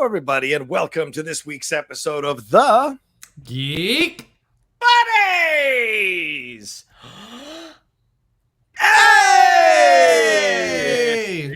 everybody, and welcome to this week's episode of the Geek Buddies. Hey!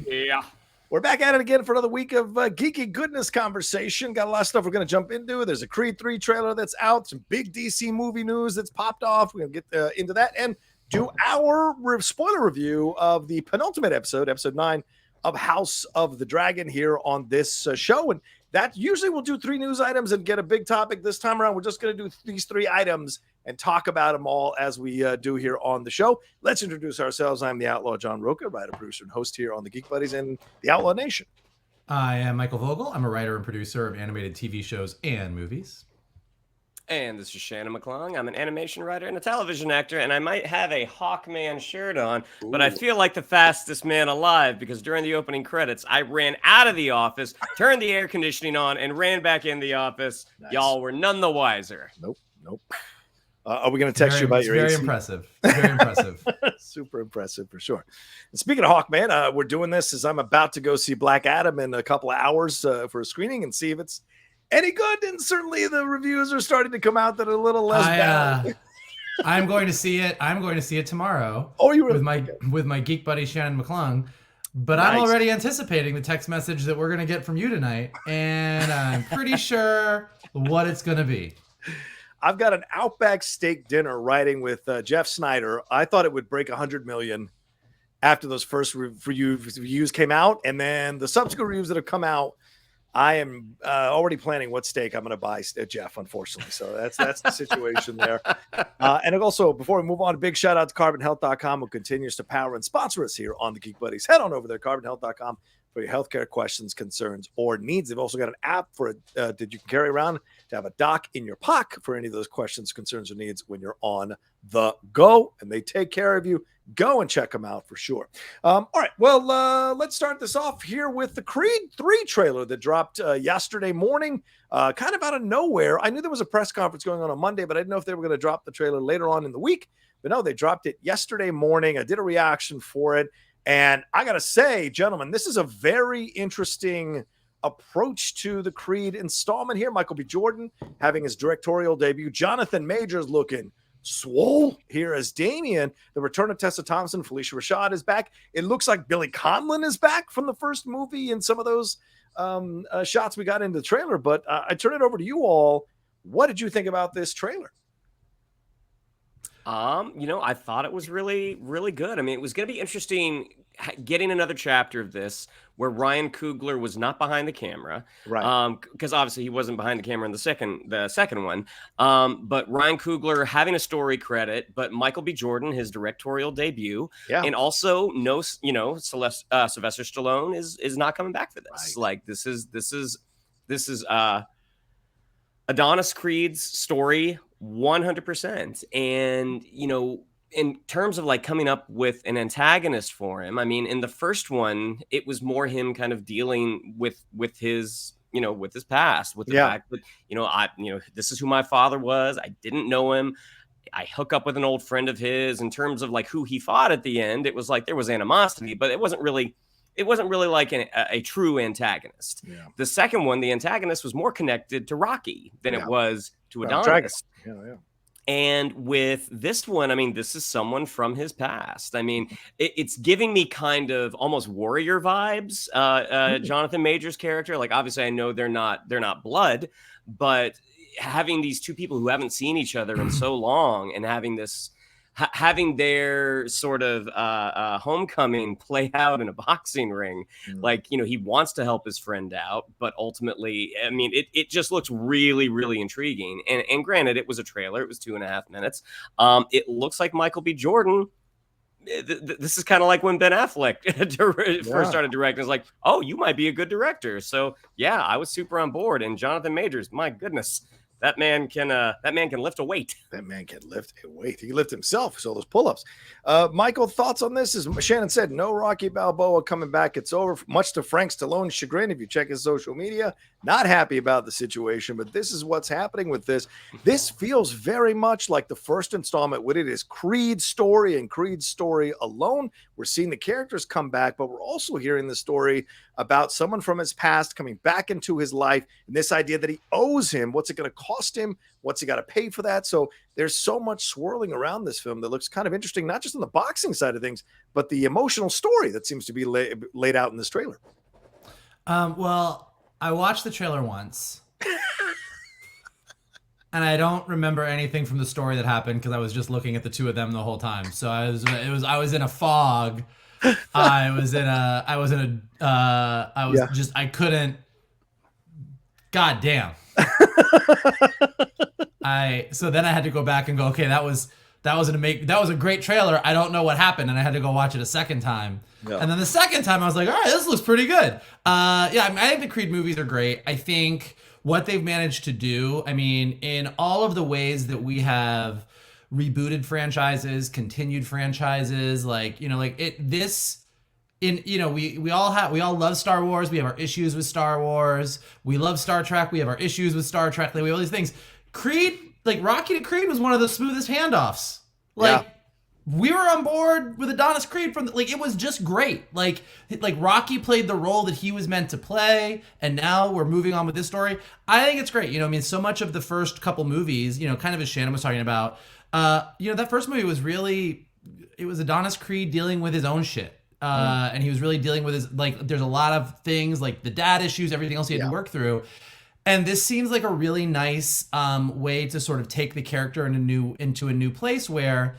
Yeah. We're back at it again for another week of geeky goodness conversation. Got a lot of stuff we're going to jump into. There's a Creed 3 trailer that's out, some big DC movie news that's popped off. We're going to get into that and do our spoiler review of the penultimate episode, episode 9 of House of the Dragon here on this show. And that usually we'll do 3 news items and get a big topic. This time around, we're just going to do these 3 items and talk about them all as we do here on the show. Let's introduce ourselves. I'm the Outlaw John Rocha, writer, producer, and host here on the Geek Buddies and the Outlaw Nation. I am Michael Vogel. I'm a writer and producer of animated TV shows and movies. And this is Shannon McClung. I'm an animation writer and a television actor, and I might have a Hawkman shirt on, but I feel like the fastest man alive because during the opening credits, I ran out of the office, turned the air conditioning on, and ran back in the office. Nice. Y'all were none the wiser. Nope. Are we going to text you about your very AC? Impressive. Very impressive. Super impressive for sure. And speaking of Hawkman, we're doing this as I'm about to go see Black Adam in a couple of hours for a screening and see if it's any good. And certainly the reviews are starting to come out that are a little less bad. I'm going to see it. I'm going to see it tomorrow. Oh, you really? with my geek buddy Shannon McClung. But Nice. I'm already anticipating the text message that we're going to get from you tonight, and I'm pretty sure what it's going to be. I've got an Outback steak dinner writing with Jeff Snyder. I thought it would break 100 million after those first reviews came out. And then the subsequent reviews that have come out, I am already planning what steak I'm going to buy Jeff, unfortunately. So that's the situation there. And also, before we move on, a big shout out to carbonhealth.com, who continues to power and sponsor us here on the Geek Buddies. Head on over there, carbonhealth.com, for your healthcare questions, concerns, or needs. They've also got an app for that you can carry around to have a doc in your pocket for any of those questions, concerns, or needs when you're on the go, and they take care of you. Go and check them out for sure. All right, well, let's start this off here with the Creed 3 trailer that dropped yesterday morning, kind of out of nowhere. I knew there was a press conference going on Monday, but I didn't know if they were going to drop the trailer later on in the week. But no, they dropped it yesterday morning. I did a reaction for it. And I got to say, gentlemen, this is a very interesting approach to the Creed installment here. Michael B. Jordan having his directorial debut. Jonathan Majors looking swole here as Damien. The return of Tessa Thompson. Felicia Rashad is back. It looks like Billy Conlon is back from the first movie in some of those shots we got in the trailer. But I turn it over to you all. What did you think about this trailer? I thought it was really, really good. I mean, it was going to be interesting getting another chapter of this where Ryan Coogler was not behind the camera, right? Because obviously he wasn't behind the camera in the second one. But Ryan Coogler having a story credit, but Michael B. Jordan, his directorial debut, and also Sylvester Stallone is not coming back for this. Right. Like this is Adonis Creed's story. 100%. And, in terms of like coming up with an antagonist for him, I mean, in the first one, it was more him kind of dealing with his, with his past, with the fact that, this is who my father was. I didn't know him. I hook up with an old friend of his. In terms of like who he fought at the end, it was like there was animosity, but it wasn't really like a true antagonist. Yeah. The second one, the antagonist was more connected to Rocky than it was to Adonis. Yeah. And with this one, I mean, this is someone from his past. I mean, it's giving me kind of almost warrior vibes. Jonathan Majors' character, like obviously I know they're not blood, but having these two people who haven't seen each other in so long and having their sort of homecoming play out in a boxing ring. Like, he wants to help his friend out, but ultimately, I mean, it just looks really, really intriguing. And granted, it was a trailer. It was 2.5 minutes. It looks like Michael B. Jordan. This is kind of like when Ben Affleck first started directing. It's like, oh, you might be a good director. So, yeah, I was super on board. And Jonathan Majors, my goodness. that man can lift a weight. That man can lift a weight. He can lift himself. So those pull-ups. Michael, thoughts on this? As Shannon said, no Rocky Balboa coming back. It's over. Much to Frank Stallone's chagrin, if you check his social media, not happy about the situation. But this is what's happening with this. This feels very much like the first installment. What it is, Creed's story and Creed's story alone. We're seeing the characters come back, but we're also hearing the story about someone from his past coming back into his life, and this idea that he owes him. What's it going to cost him? What's he got to pay for that? So there's so much swirling around this film that looks kind of interesting, not just on the boxing side of things, but the emotional story that seems to be laid out in this trailer. Well, I watched the trailer once. And I don't remember anything from the story that happened because I was just looking at the two of them the whole time. So I was in a fog. I couldn't. God damn. So then I had to go back and go, okay, that was a great trailer. I don't know what happened, and I had to go watch it a second time. Yeah. And then the second time I was like, all right, this looks pretty good. I think the Creed movies are great. I think what they've managed to do, I mean, in all of the ways that we have rebooted franchises, continued franchises, we all love Star Wars. We have our issues with Star Wars. We love Star Trek. We have our issues with Star Trek. We have all these things. Creed, like Rocky to Creed, was one of the smoothest handoffs. We were on board with Adonis Creed it was just great. Like Rocky played the role that he was meant to play, and now we're moving on with this story. I think it's great. So much of the first couple movies, kind of as Shannon was talking about, that first movie was it was Adonis Creed dealing with his own shit. And he was really dealing with his, there's a lot of things like the dad issues, everything else he had to work through. And this seems like a really nice way to sort of take the character into a new place where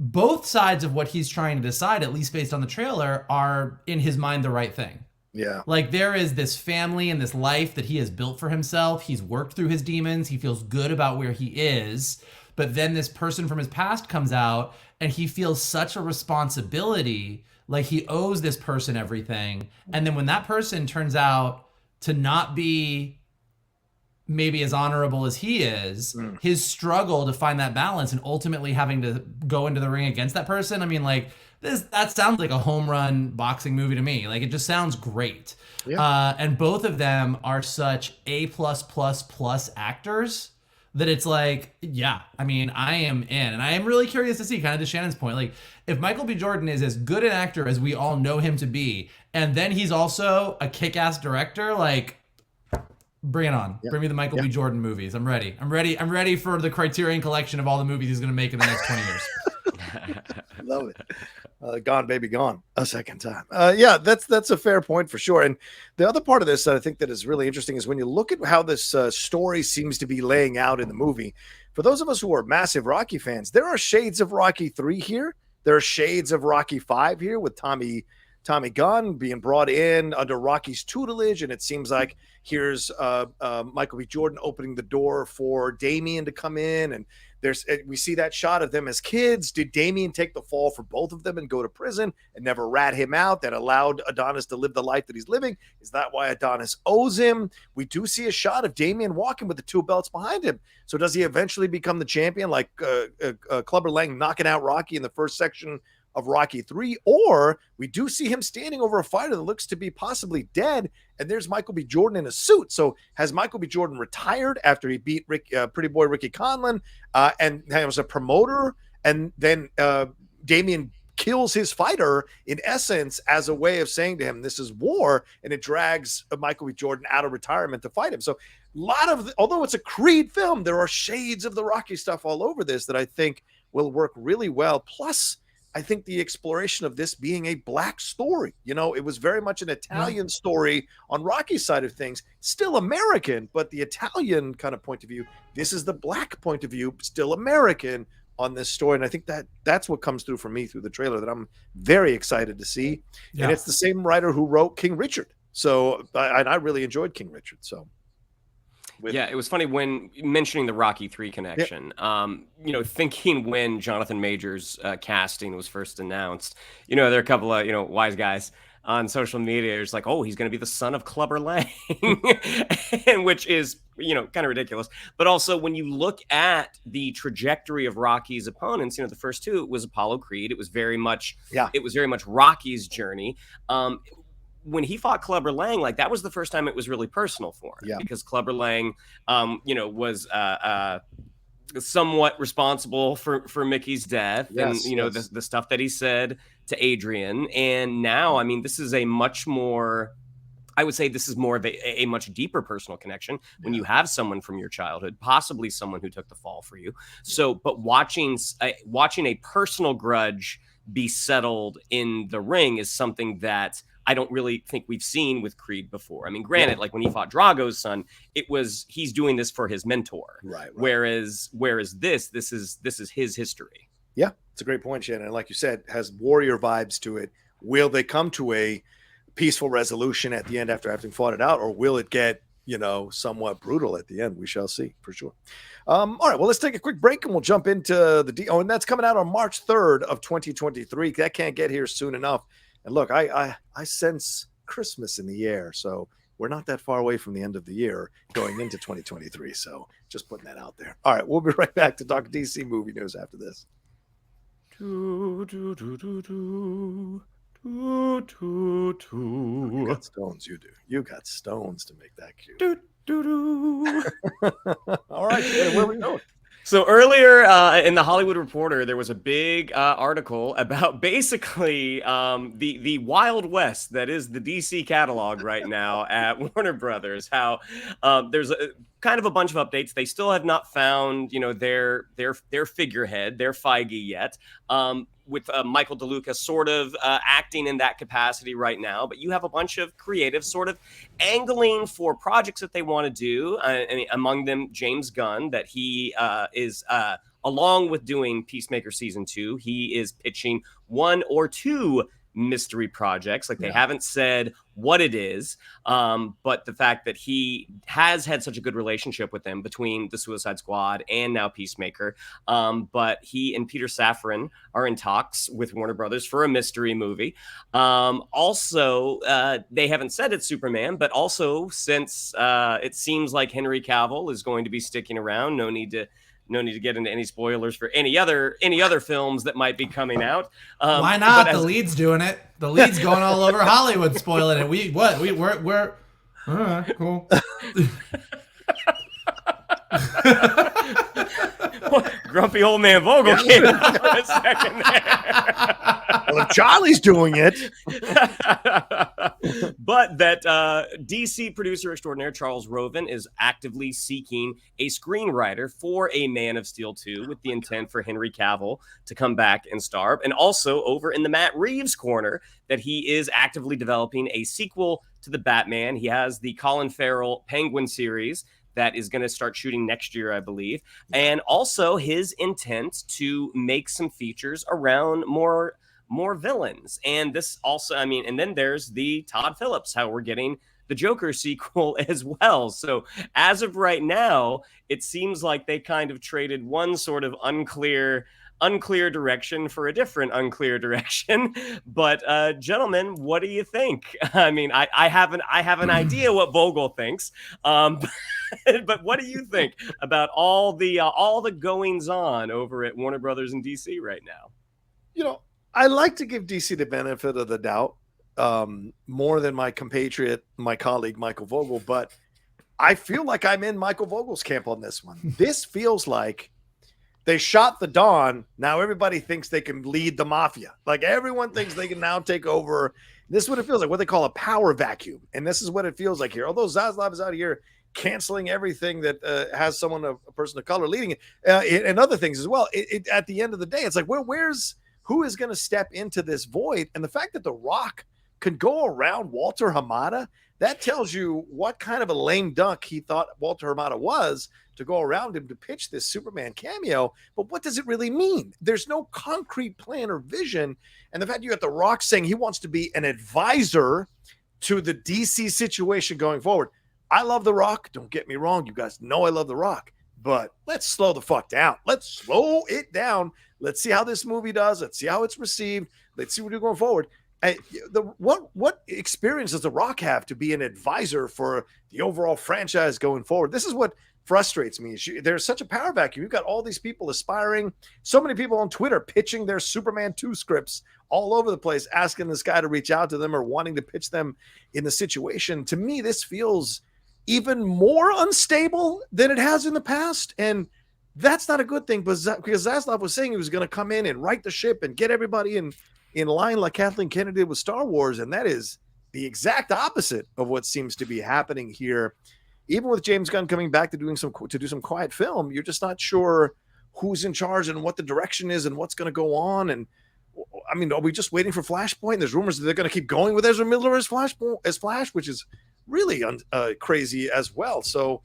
both sides of what he's trying to decide, at least based on the trailer, are in his mind the right thing. Yeah. There is this family and this life that he has built for himself. He's worked through his demons. He feels good about where he is. But then this person from his past comes out and he feels such a responsibility, like he owes this person everything. And then when that person turns out to not be maybe as honorable as he is, his struggle to find that balance and ultimately having to go into the ring against that person. I mean, that sounds like a home run boxing movie to me. It just sounds great. Yeah. And both of them are such A+++ actors that it's I am in. And I am really curious to see, kind of to Shannon's point, if Michael B. Jordan is as good an actor as we all know him to be, and then he's also a kick-ass director, bring it on. Yep. Bring me the Michael B. Jordan movies. I'm ready. I'm ready for the Criterion collection of all the movies he's going to make in the next 20 years. Love it. Gone, baby, gone a second time. That's a fair point for sure. And the other part of this that I think that is really interesting is when you look at how this story seems to be laying out in the movie. For those of us who are massive Rocky fans, there are shades of Rocky 3 here. There are shades of Rocky 5 here with Tommy Gunn being brought in under Rocky's tutelage, and it seems like here's Michael B. Jordan opening the door for Damien to come in, and we see that shot of them as kids. Did Damien take the fall for both of them and go to prison and never rat him out? That allowed Adonis to live the life that he's living. Is that why Adonis owes him? We do see a shot of Damien walking with the two belts behind him. So does he eventually become the champion, like Clubber Lang knocking out Rocky in the first section of Rocky 3, or we do see him standing over a fighter that looks to be possibly dead, and there's Michael B. Jordan in a suit. So has Michael B. Jordan retired after he beat Pretty Boy Ricky Conlon, and was a promoter, and then Damien kills his fighter in essence as a way of saying to him, this is war, and it drags Michael B. Jordan out of retirement to fight him. So although it's a Creed film, there are shades of the Rocky stuff all over this that I think will work really well. Plus, I think the exploration of this being a black story, it was very much an Italian story on Rocky's side of things, still American, but the Italian kind of point of view. This is the black point of view, still American on this story. And I think that's what comes through for me through the trailer that I'm very excited to see. Yeah. And it's the same writer who wrote King Richard. So I really enjoyed King Richard. So. It was funny when mentioning the Rocky 3 connection. Yeah. Thinking when Jonathan Majors casting was first announced, there are a couple of wise guys on social media. It's like, oh, he's going to be the son of Clubber Lang, and which is, kind of ridiculous. But also, when you look at the trajectory of Rocky's opponents, the first two, it was Apollo Creed. It was very much Rocky's journey. When he fought Clubber Lang, like, that was the first time it was really personal for him, because Clubber Lang, was somewhat responsible for Mickey's death, and the stuff that he said to Adrian. And now, I mean, this is a much more, I would say this is more of a much deeper personal connection when you have someone from your childhood, possibly someone who took the fall for you. So, but watching a personal grudge be settled in the ring is something that I don't really think we've seen with Creed before. I mean, granted, like when he fought Drago's son, he's doing this for his mentor. Right. Whereas this is his history. Yeah, it's a great point, Shannon. And like you said, has warrior vibes to it. Will they come to a peaceful resolution at the end after having fought it out, or will it get, somewhat brutal at the end? We shall see, for sure. All right, well, let's take a quick break and we'll jump into and that's coming out on March 3rd of 2023. That can't get here soon enough. And look, I sense Christmas in the air, so we're not that far away from the end of the year going into 2023. So just putting that out there. All right, we'll be right back to talk DC movie news after this. You got stones, you do. You got stones to make that cute. All right, where are we going? So earlier in the Hollywood Reporter, there was a big article about basically the Wild West that is the DC catalog right now at Warner Brothers. How there's kind of a bunch of updates. They still have not found, their figurehead, their Feige yet. With Michael DeLuca sort of acting in that capacity right now. But you have a bunch of creatives sort of angling for projects that they want to do. Among them, James Gunn, that he is, along with doing Peacemaker Season 2, he is pitching 1 or 2 mystery projects. Like, they haven't said what it is, but the fact that he has had such a good relationship with them between the Suicide Squad and now Peacemaker, but he and Peter Safran are in talks with Warner Brothers for a mystery movie. Also, they haven't said it's Superman, but also since it seems like Henry Cavill is going to be sticking around, no need to get into any spoilers for any other films that might be coming out. Why not? The lead's doing it. The lead's going all over Hollywood spoiling it. We're all right, cool. Grumpy old man Vogel came out for a second there. Well, if Charlie's doing it. But that DC producer extraordinaire Charles Roven is actively seeking a screenwriter for a Man of Steel 2 with the intent for Henry Cavill to come back and star. And also over in the Matt Reeves corner, that he is actively developing a sequel to the Batman. He has the Colin Farrell Penguin series that is going to start shooting next year, I believe. And also his intent to make some features around more villains. And this also, and then there's the Todd Phillips, how we're getting the Joker sequel as well. So as of right now, it seems like they kind of traded one sort of unclear direction for a different unclear direction. But gentlemen, what do you think? I have an idea what Vogel thinks, but what do you think about all the goings on over at Warner Brothers in DC right now? I like to give DC the benefit of the doubt more than my compatriot, my colleague Michael Vogel, but I feel like I'm in Michael Vogel's camp on this one. This feels like they shot the Dawn. Now everybody thinks they can lead the mafia. Like, everyone thinks they can now take over. This is what it feels like, what they call a power vacuum. And this is what it feels like here. Although Zaslav is out here canceling everything that has a person of color leading it, and other things as well. At the end of the day, it's like, who is going to step into this void? And the fact that The Rock can go around Walter Hamada, that tells you what kind of a lame duck he thought Walter Hamada was to go around him to pitch this Superman cameo. But what does it really mean? There's no concrete plan or vision. And the fact you got The Rock saying he wants to be an advisor to the DC situation going forward. I love The Rock. Don't get me wrong. You guys know I love The Rock. But let's slow the fuck down. Let's slow it down. Let's see how this movie does. Let's see how it's received. Let's see what we're going forward. What experience does The Rock have to be an advisor for the overall franchise going forward? This is what frustrates me. There's such a power vacuum. You've got all these people aspiring, so many people on Twitter pitching their Superman 2 scripts all over the place, asking this guy to reach out to them or wanting to pitch them in the situation. To me, this feels even more unstable than it has in the past. And that's not a good thing, because Zaslav was saying he was going to come in and right the ship and get everybody in line like Kathleen Kennedy did with Star Wars. And that is the exact opposite of what seems to be happening here. Even with James Gunn coming back to do some quiet film, you're just not sure who's in charge and what the direction is and what's going to go on. And I mean, are we just waiting for Flashpoint? There's rumors that they're going to keep going with Ezra Miller as Flash, which is really crazy as well. So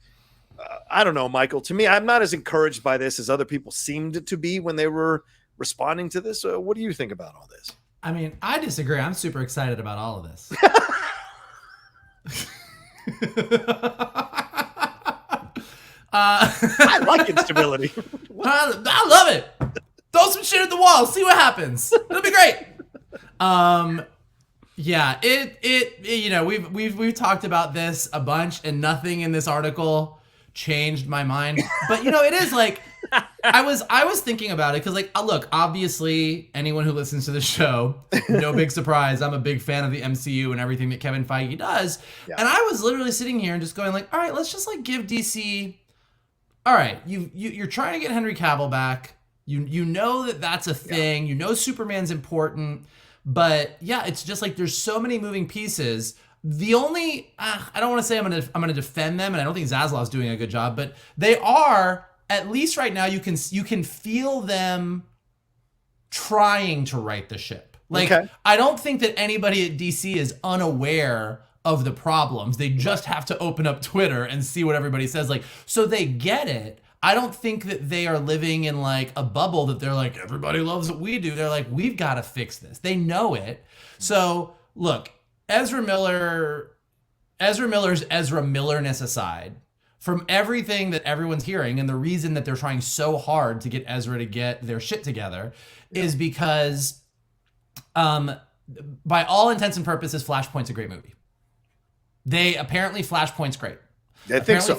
I don't know, Michael. To me, I'm not as encouraged by this as other people seemed to be when they were responding to this. What do you think about all this? I mean, I disagree. I'm super excited about all of this. I like instability. I love it. Throw some shit at the wall. See what happens. It'll be great. Yeah, we've talked about this a bunch, and nothing in this article changed my mind. But it is like I was thinking about it because, like, look, obviously anyone who listens to the show, no big surprise, I'm a big fan of the MCU and everything that Kevin Feige does. Yeah. And I was literally sitting here and just going like, all right, let's just like give DC. All right, you're trying to get Henry Cavill back. You know that's a thing. Yeah. Superman's important. But yeah, it's just like there's so many moving pieces. The only I don't want to say I'm gonna defend them, and I don't think Zaslav's doing a good job, but they are, at least right now, you can feel them trying to right the ship. Like, okay. I don't think that anybody at DC is unaware of the problems. They just have to open up Twitter and see what everybody says. Like, so they get it. I don't think that they are living in like a bubble that they're like, everybody loves what we do. They're like, we've got to fix this. They know it. So look, Ezra Miller's Ezra Millerness aside, from everything that everyone's hearing, and the reason that they're trying so hard to get Ezra to get their shit together is because, by all intents and purposes, Flashpoint's a great movie. Flashpoint's great. I think so.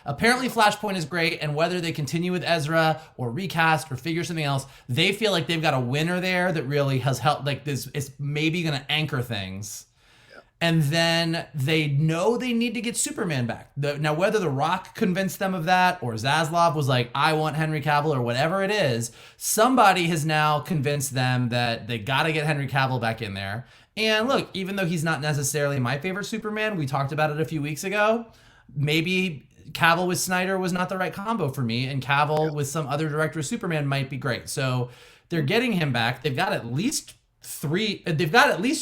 Apparently Flashpoint is great, and whether they continue with Ezra or recast or figure something else, they feel like they've got a winner there that really has helped. Like, this is maybe going to anchor things. Yeah. And then they know they need to get Superman back. Now, whether The Rock convinced them of that, or Zaslav was like, I want Henry Cavill, or whatever it is, somebody has now convinced them that they got to get Henry Cavill back in there. And look, even though he's not necessarily my favorite Superman, we talked about it a few weeks ago, maybe Cavill with Snyder was not the right combo for me, and Cavill with some other director of Superman might be great. So they're getting him back. They've got at least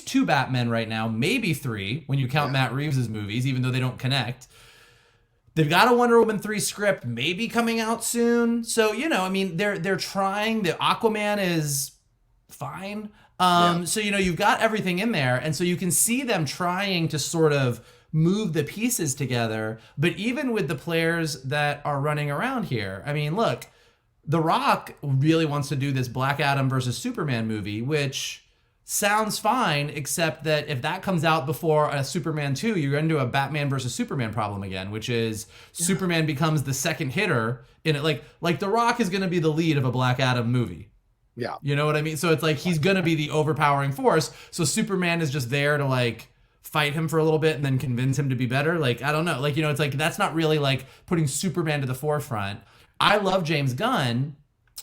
two Batmen right now, maybe three when you count Matt Reeves' movies, even though they don't connect. They've got a Wonder Woman 3 script maybe coming out soon. So, I mean, they're trying. The Aquaman is fine. So, you've got everything in there. And so you can see them trying to sort of move the pieces together. But even with the players that are running around here, I mean, look, The Rock really wants to do this Black Adam versus Superman movie, which sounds fine, except that if that comes out before a Superman 2, you're into a Batman versus Superman problem again, which is Superman becomes the second hitter in it. Like The Rock is going to be the lead of a Black Adam movie. Yeah. You know what I mean? So it's like he's going to be the overpowering force. So Superman is just there to like fight him for a little bit and then convince him to be better. Like, I don't know. Like, it's like that's not really like putting Superman to the forefront. I love James Gunn,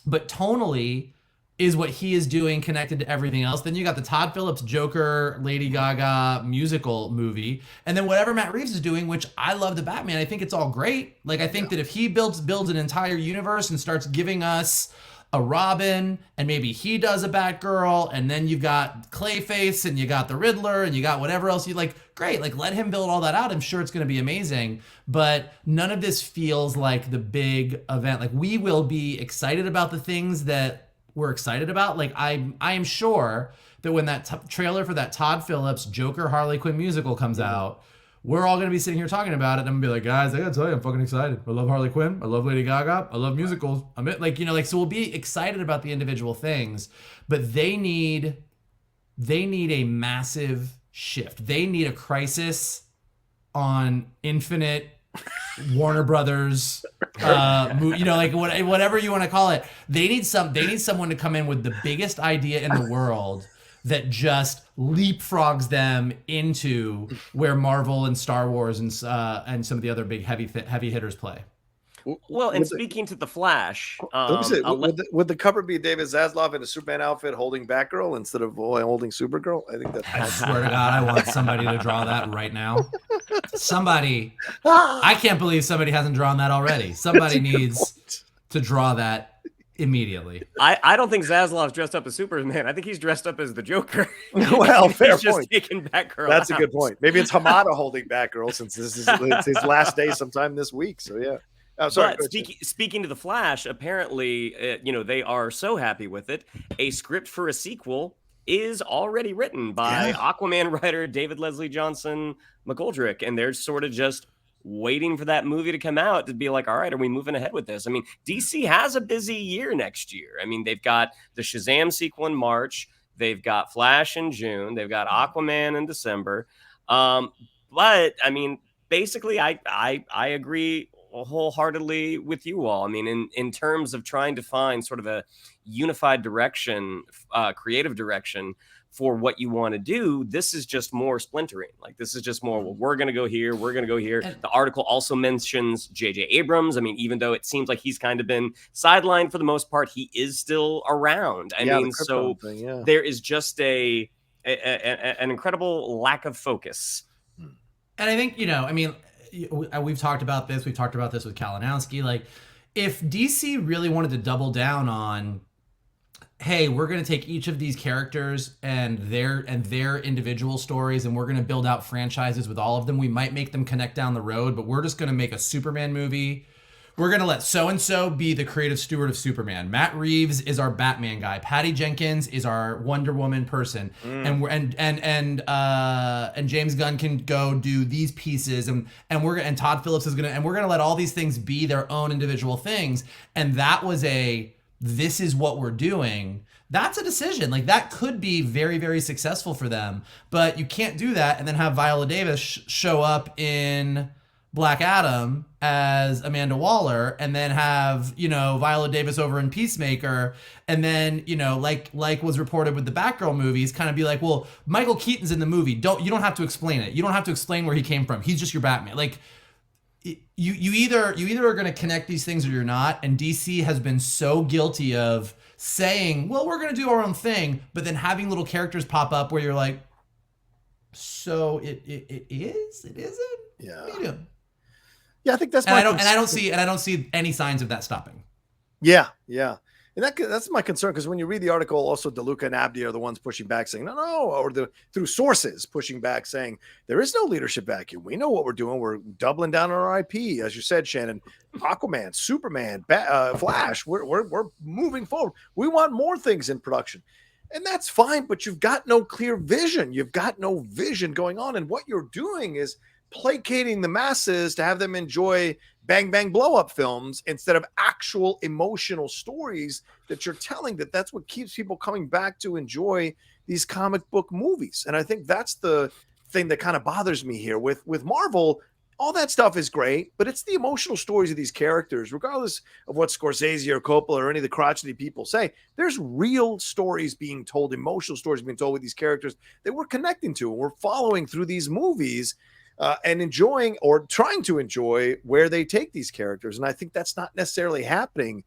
but tonally is what he is doing connected to everything else. Then you got the Todd Phillips Joker, Lady Gaga musical movie. And then whatever Matt Reeves is doing, which I love the Batman. I think it's all great. Like, I think that if he builds an entire universe and starts giving us a Robin, and maybe he does a Batgirl, and then you've got Clayface, and you got the Riddler, and you got whatever else you like. Great, like let him build all that out. I'm sure it's going to be amazing, but none of this feels like the big event. Like, we will be excited about the things that we're excited about. Like, I am sure that when that trailer for that Todd Phillips Joker Harley Quinn musical comes out, we're all going to be sitting here talking about it. And I'm going to be like, guys, I got to tell you, I'm fucking excited. I love Harley Quinn. I love Lady Gaga. I love musicals. So we'll be excited about the individual things, but they need they need a massive shift. They need a crisis on Infinite, Warner Brothers, like whatever you want to call it. They need someone to come in with the biggest idea in the world that just leapfrogs them into where Marvel and Star Wars and some of the other big heavy hitters play. Well, and speaking to the Flash, would the cover be David Zaslav in a Superman outfit holding Batgirl instead of holding Supergirl? I think I swear to God, I want somebody to draw that right now. Somebody, I can't believe somebody hasn't drawn that already. Somebody needs to draw that immediately. I don't think Zaslav's dressed up as Superman. I think he's dressed up as the Joker. Well, fair point. Just taking Batgirl. That's out. A good point. Maybe it's Hamada holding Batgirl since this is it's his last day sometime this week. So yeah. Oh, sorry, but speaking to the Flash, apparently, they are so happy with it. A script for a sequel is already written by Aquaman writer David Leslie Johnson McGoldrick, and they're sort of just waiting for that movie to come out to be like, all right, are we moving ahead with this? I mean, DC has a busy year next year. I mean, they've got the Shazam sequel in March, they've got Flash in June, they've got Aquaman in December. But I mean, basically, I agree wholeheartedly with you all. I mean, in terms of trying to find sort of a unified direction, creative direction for what you want to do, this is just more splintering. Like, this is just more, well, we're going to go here, we're going to go here. The article also mentions J.J. Abrams. I mean, even though it seems like he's kind of been sidelined for the most part, he is still around. I mean, so there is just an incredible lack of focus. And I think, we've talked about this. We've talked about this with Kalinowski. Like, if DC really wanted to double down on, hey, we're going to take each of these characters and their individual stories, and we're going to build out franchises with all of them. We might make them connect down the road, but we're just going to make a Superman movie. We're going to let so-and-so be the creative steward of Superman. Matt Reeves is our Batman guy. Patty Jenkins is our Wonder Woman person. And James Gunn can go do these pieces. And Todd Phillips is we're going to let all these things be their own individual things. And that was this is what we're doing. That's a decision. Like, that could be very, very successful for them. But you can't do that and then have Viola Davis show up in Black Adam as Amanda Waller, and then have, Viola Davis over in Peacemaker, and then, like was reported with the Batgirl movies, kind of be like, well, Michael Keaton's in the movie. You don't have to explain it. You don't have to explain where he came from. He's just your Batman. Like, you either are going to connect these things or you're not. And DC has been so guilty of saying, well, we're going to do our own thing, but then having little characters pop up where you're like, so it isn't. Yeah. What are you doing? Yeah, I think that's I don't see any signs of that stopping. Yeah. And that's my concern, because when you read the article, also DeLuca and Abdi are the ones pushing back, saying no, or through sources pushing back, saying there is no leadership vacuum. We know what we're doing. We're doubling down on our IP, as you said, Shannon. Aquaman, Superman, Flash. We're moving forward. We want more things in production, and that's fine. But you've got no clear vision. You've got no vision going on, and what you're doing is placating the masses to have them enjoy bang bang blow up films instead of actual emotional stories that you're telling. That's what keeps people coming back to enjoy these comic book movies. And I think that's the thing that kind of bothers me here with Marvel. All that stuff is great, but it's the emotional stories of these characters, regardless of what Scorsese or Coppola or any of the crotchety people say. There's real stories being told, emotional stories being told with these characters that we're connecting to, and we're following through these movies. And enjoying, or trying to enjoy, where they take these characters. And I think that's not necessarily happening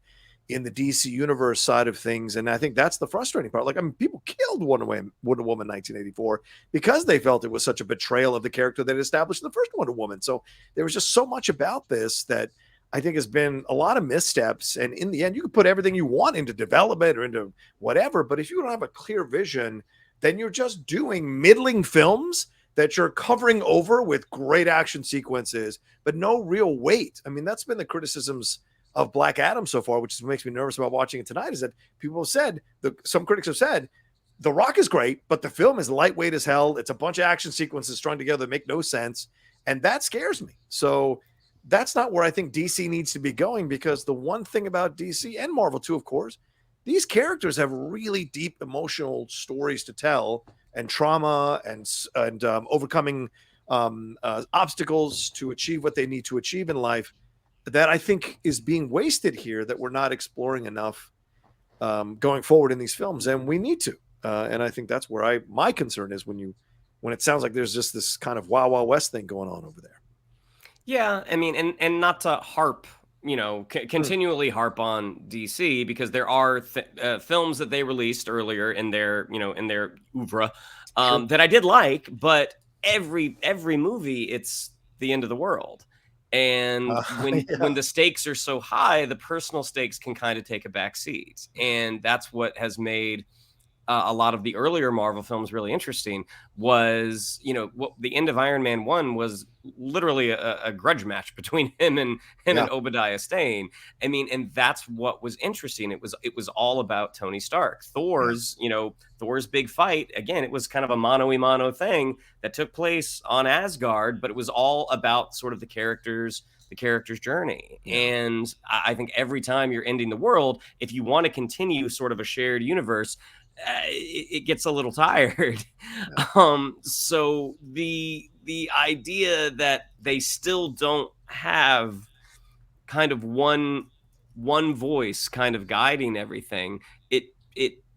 in the DC universe side of things. And I think that's the frustrating part. Like, I mean, people killed Wonder Woman 1984 because they felt it was such a betrayal of the character that established the first Wonder Woman. So there was just so much about this that I think has been a lot of missteps. And in the end, you can put everything you want into development or into whatever, but if you don't have a clear vision, then you're just doing middling films that you're covering over with great action sequences, but no real weight. I mean, that's been the criticisms of Black Adam so far, which makes me nervous about watching it tonight, is that people have said, some critics have said, The Rock is great, but the film is lightweight as hell. It's a bunch of action sequences strung together that make no sense. And that scares me. So that's not where I think DC needs to be going, because the one thing about DC and Marvel too, of course, these characters have really deep emotional stories to tell. and trauma and overcoming obstacles to achieve what they need to achieve in life, that I think is being wasted here, that we're not exploring enough going forward in these films, and we need to. And I think that's where my concern is when it sounds like there's just this kind of Wild Wild West thing going on over there. Yeah, I mean, and not to harp, continually harp on DC, because there are films that they released earlier in their oeuvre that I did like, but every movie, it's the end of the world. And when the stakes are so high, the personal stakes can kind of take a back seat. And that's what has made a lot of the earlier Marvel films really interesting. Was, what the end of Iron Man 1 was literally a grudge match between him and Obadiah Stane. I mean, and that's what was interesting. It was all about Tony Stark. Thor's big fight, again, it was kind of a mano-a-mano thing that took place on Asgard, but it was all about sort of the character's journey. And I think every time you're ending the world, if you want to continue sort of a shared universe, it gets a little tired. So the idea that they still don't have kind of one voice kind of guiding everything,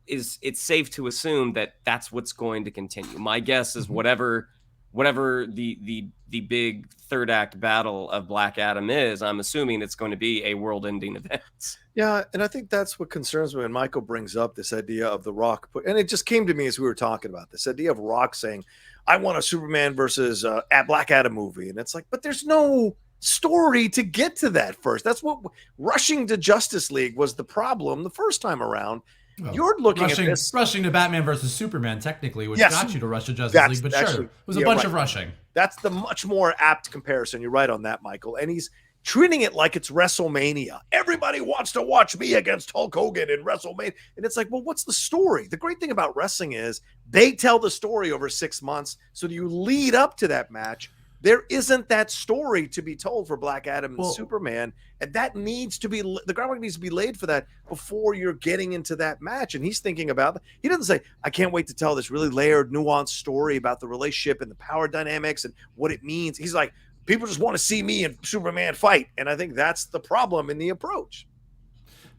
it's safe to assume that that's what's going to continue. My guess is whatever the big third act battle of Black Adam is, I'm assuming it's going to be a world-ending event. Yeah, and I think that's what concerns me when Michael brings up this idea of The Rock. And it just came to me as we were talking about this idea of Rock saying, I want a Superman versus Black Adam movie. And it's like, but there's no story to get to that first. That's what rushing to Justice League was the problem the first time around. Well, you're looking at this. Rushing to Batman versus Superman, technically, which got you to rush to Justice League, but actually, it was a bunch of rushing. That's the much more apt comparison. You're right on that, Michael. And he's treating it like it's WrestleMania. Everybody wants to watch me against Hulk Hogan in WrestleMania. And it's like, well, what's the story? The great thing about wrestling is they tell the story over 6 months. So you lead up to that match. There isn't that story to be told for Black Adam and Superman. And that needs to be, the groundwork needs to be laid for that before you're getting into that match. And he's thinking about, he doesn't say, I can't wait to tell this really layered, nuanced story about the relationship and the power dynamics and what it means. He's like, people just want to see me and Superman fight. And I think that's the problem in the approach.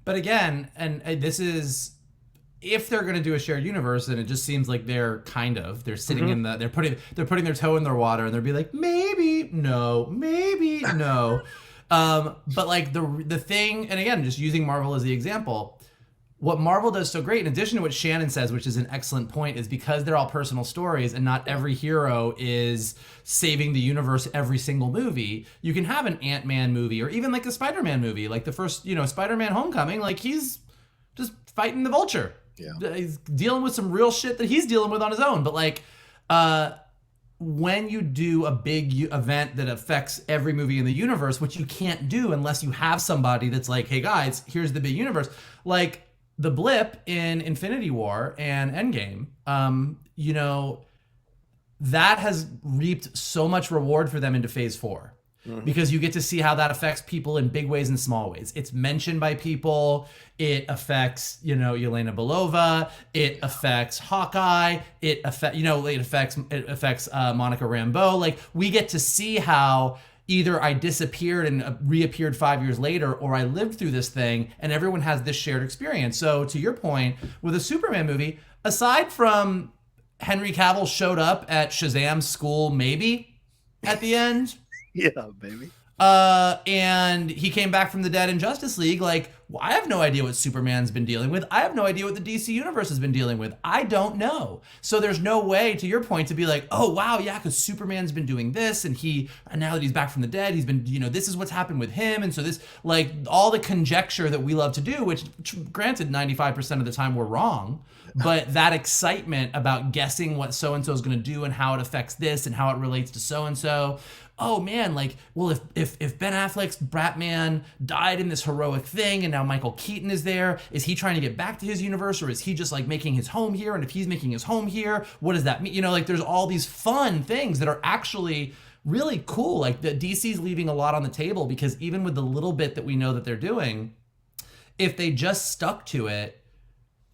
But again, and this is, if they're going to do a shared universe, and it just seems like they're sitting in they're putting their toe in their water, and they'll be like, maybe no. But like the thing, and again, just using Marvel as the example, what Marvel does so great, in addition to what Shannon says, which is an excellent point, is because they're all personal stories and not every hero is saving the universe every single movie, you can have an Ant-Man movie or even like a Spider-Man movie, like the first, Spider-Man Homecoming, like he's just fighting the Vulture. Yeah. He's dealing with some real shit that he's dealing with on his own. But like, when you do a big event that affects every movie in the universe, which you can't do unless you have somebody that's like, hey guys, here's the big universe. Like the blip in Infinity War and Endgame, that has reaped so much reward for them into Phase 4. Because you get to see how that affects people in big ways and small ways. It's mentioned by people. It affects, Yelena Belova. It affects Hawkeye. It affects Monica Rambeau. Like, we get to see how either I disappeared and reappeared 5 years later, or I lived through this thing, and everyone has this shared experience. So to your point, with a Superman movie, aside from Henry Cavill showed up at Shazam's school, maybe at the end. Yeah, baby. And he came back from the dead in Justice League. Like, I have no idea what Superman's been dealing with. I have no idea what the DC Universe has been dealing with. I don't know. So there's no way, to your point, to be like, oh, wow, yeah, because Superman's been doing this, and now that he's back from the dead, he's been, this is what's happened with him. And so this, like, all the conjecture that we love to do, which granted, 95% of the time we're wrong, but that excitement about guessing what so-and-so is going to do and how it affects this and how it relates to so-and-so. Oh man, like, well, if Ben Affleck's Batman died in this heroic thing and now Michael Keaton is there, is he trying to get back to his universe, or is he just like making his home here? And if he's making his home here, what does that mean? Like, there's all these fun things that are actually really cool. Like, the DC's leaving a lot on the table, because even with the little bit that we know that they're doing, if they just stuck to it,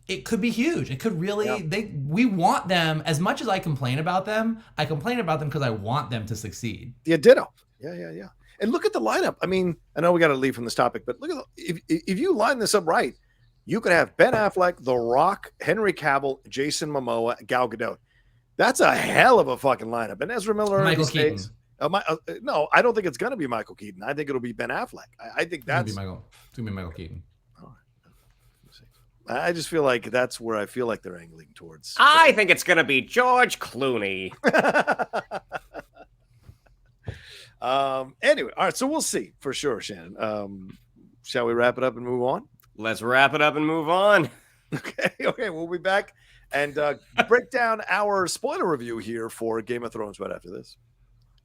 it could be huge. It could really, Yeah. we want them, as much as I complain about them because I want them to succeed. Yeah, ditto. Yeah. And look at the lineup. I mean, I know we got to leave from this topic, but look at if you line this up right, you could have Ben Affleck, The Rock, Henry Cavill, Jason Momoa, Gal Gadot. That's a hell of a fucking lineup. And Ezra Miller, Michael Keaton. No, I don't think it's going to be Michael Keaton. I think it'll be Ben Affleck. I think that's It's gonna be Michael Keaton. I just feel like that's where I feel like they're angling towards. I think it's going to be George Clooney. Anyway, all right, so we'll see for sure, Shannon. Shall we wrap it up and move on? Let's wrap it up and move on. Okay, we'll be back and break down our spoiler review here for Game of Thrones right after this.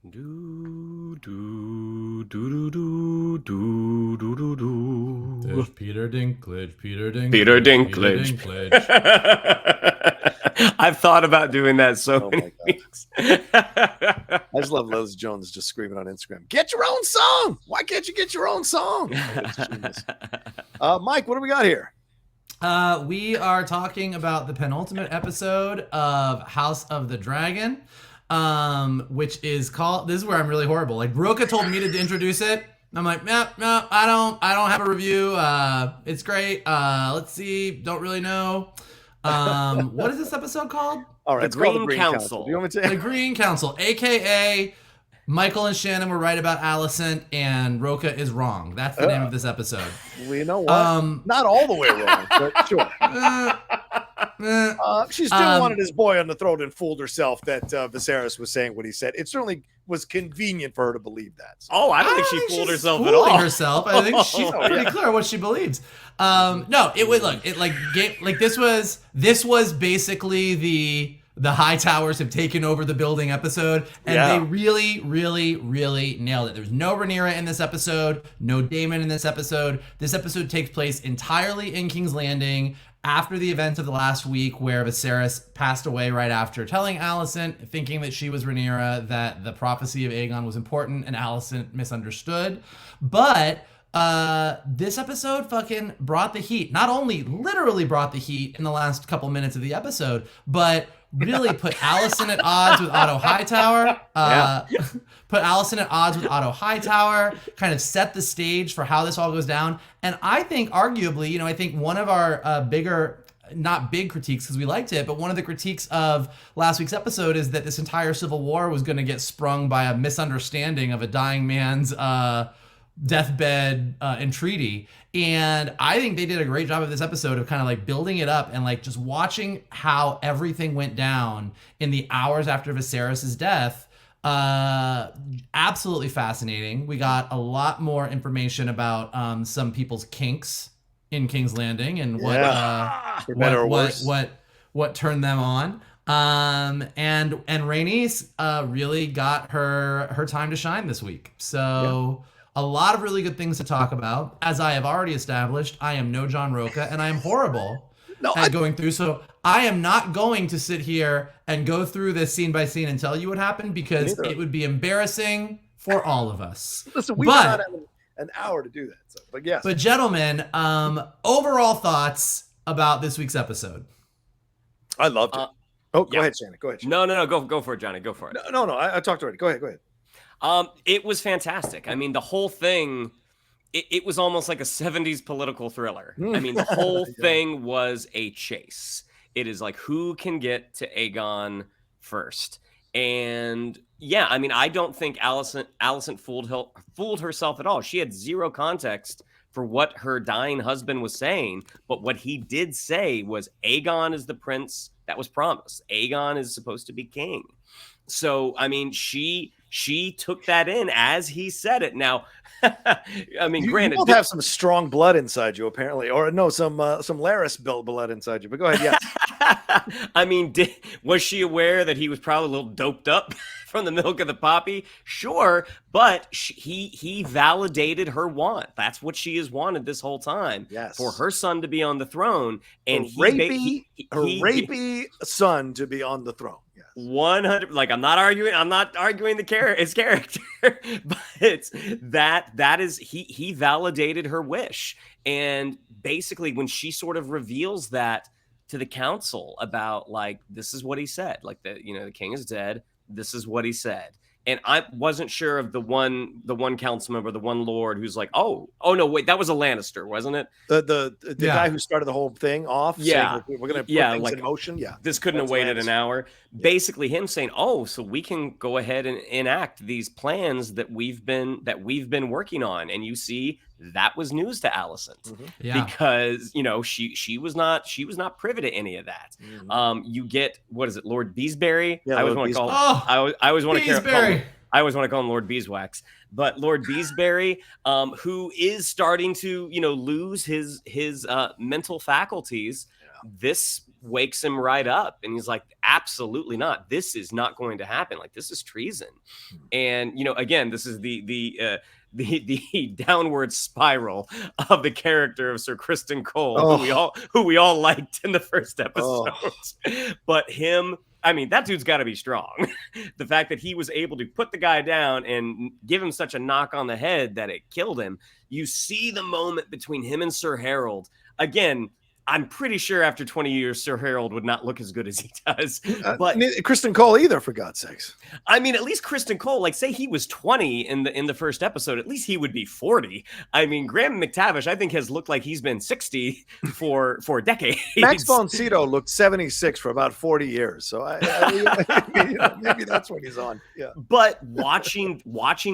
There's Peter Dinklage. I've thought about doing that so many weeks. I just love Liz Jones just screaming on Instagram, "Get your own song! Why can't you get your own song?" Mike, what do we got here? We are talking about the penultimate episode of House of the Dragon, which is called, this is where I'm really horrible. Like, Rocha told me to introduce it. I'm like, no, I don't have a review. It's great. Let's see. Don't really know. What is this episode called? All right, The it's called Green the Green Council. You want me to The Green Council, aka Michael and Shannon were right about Alicent, and Rocha is wrong. That's the name of this episode. Well, you know what? Not all the way wrong, but sure. She still wanted his boy on the throne and fooled herself that Viserys was saying what he said. It certainly was convenient for her to believe that. So. Oh, I don't think she fooled herself at fooling all. herself. I think she's pretty clear what she believes. No, it was this was basically the High Towers have taken over the building episode, and they really, really, really nailed it. There's no Rhaenyra in this episode, no Daemon in this episode. This episode takes place entirely in King's Landing after the events of the last week, where Viserys passed away right after telling Alicent, thinking that she was Rhaenyra, that the prophecy of Aegon was important, and Alicent misunderstood. But this episode fucking brought the heat. Not only literally brought the heat in the last couple minutes of the episode, but really put Alicent at odds with Otto Hightower. Put Alicent at odds with Otto Hightower, kind of set the stage for how this all goes down. And I think arguably, I think one of our bigger, not big critiques because we liked it, but one of the critiques of last week's episode is that this entire civil war was going to get sprung by a misunderstanding of a dying man's deathbed entreaty. And I think they did a great job of this episode of kind of like building it up and like just watching how everything went down in the hours after Viserys' death. Absolutely fascinating. We got a lot more information about some people's kinks in King's Landing and what turned them on. And Rhaenys really got her time to shine this week. So a lot of really good things to talk about. As I have already established, I am no John Rocha, and I am horrible at going through. So I am not going to sit here and go through this scene by scene and tell you what happened, because it would be embarrassing for all of us. Listen, we not have an hour to do that. So, but yes. But gentlemen, overall thoughts about this week's episode? I loved it. Go ahead, Shannon. Go ahead. No. Go for it, Johnny. Go for it. No. I talked already. Go ahead. It was fantastic. I mean, the whole thing, it was almost like a 70s political thriller. I mean, the whole thing was a chase. It is like, who can get to Aegon first? And yeah, I mean, I don't think Alicent fooled herself at all. She had zero context for what her dying husband was saying. But what he did say was Aegon is the prince that was promised. Aegon is supposed to be king. So, I mean, she took that in as he said it. Now, I mean, granted, you both have some strong blood inside you, apparently, or no, some Laris blood inside you. But go ahead, yes. I mean, was she aware that he was probably a little doped up from the milk of the poppy? Sure, but he validated her want. That's what she has wanted this whole time. Yes, for her son to be on the throne, and her rapey son to be on the throne. 100. Like, I'm not arguing his character, but it's that is he validated her wish. And basically, when she sort of reveals that to the council about like, this is what he said, like the king is dead. This is what he said. And I wasn't sure of the one council member, the one lord who's like, oh no, wait, that was a Lannister, wasn't it? The guy who started the whole thing off. Yeah, saying, we're gonna put things like in motion. Yeah, this couldn't have waited an hour. Basically, him saying, oh, so we can go ahead and enact these plans that we've been working on. And you see, that was news to Alicent, because she was not privy to any of that. You get, what is it, Lord Beesbury? I always want to call him. I always want to call him Lord Beeswax, but Lord Beesbury, who is starting to lose his mental faculties. This wakes him right up, and he's like, absolutely not. This is not going to happen. Like, this is treason. And again, this is the downward spiral of the character of Sir Criston Cole, who we all liked in the first episode. But him, I mean, that dude's got to be strong. The fact that he was able to put the guy down and give him such a knock on the head that it killed him. You see the moment between him and Sir Harold. Again, I'm pretty sure after 20 years, Sir Harold would not look as good as he does. But Criston Cole either, for God's sakes. I mean, at least Criston Cole, like, say he was 20 in the first episode, at least he would be 40. I mean, Graham McTavish, I think, has looked like he's been 60 for decades. Max von Sydow looked 76 for about 40 years. So maybe that's what he's on. Yeah. But watching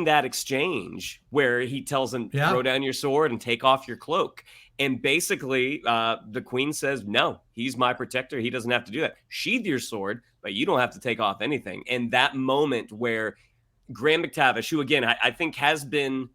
that exchange where he tells him, throw down your sword and take off your cloak. And basically, the queen says, no, he's my protector. He doesn't have to do that. Sheathe your sword, but you don't have to take off anything. And that moment where Graham McTavish, who, again, I think has been,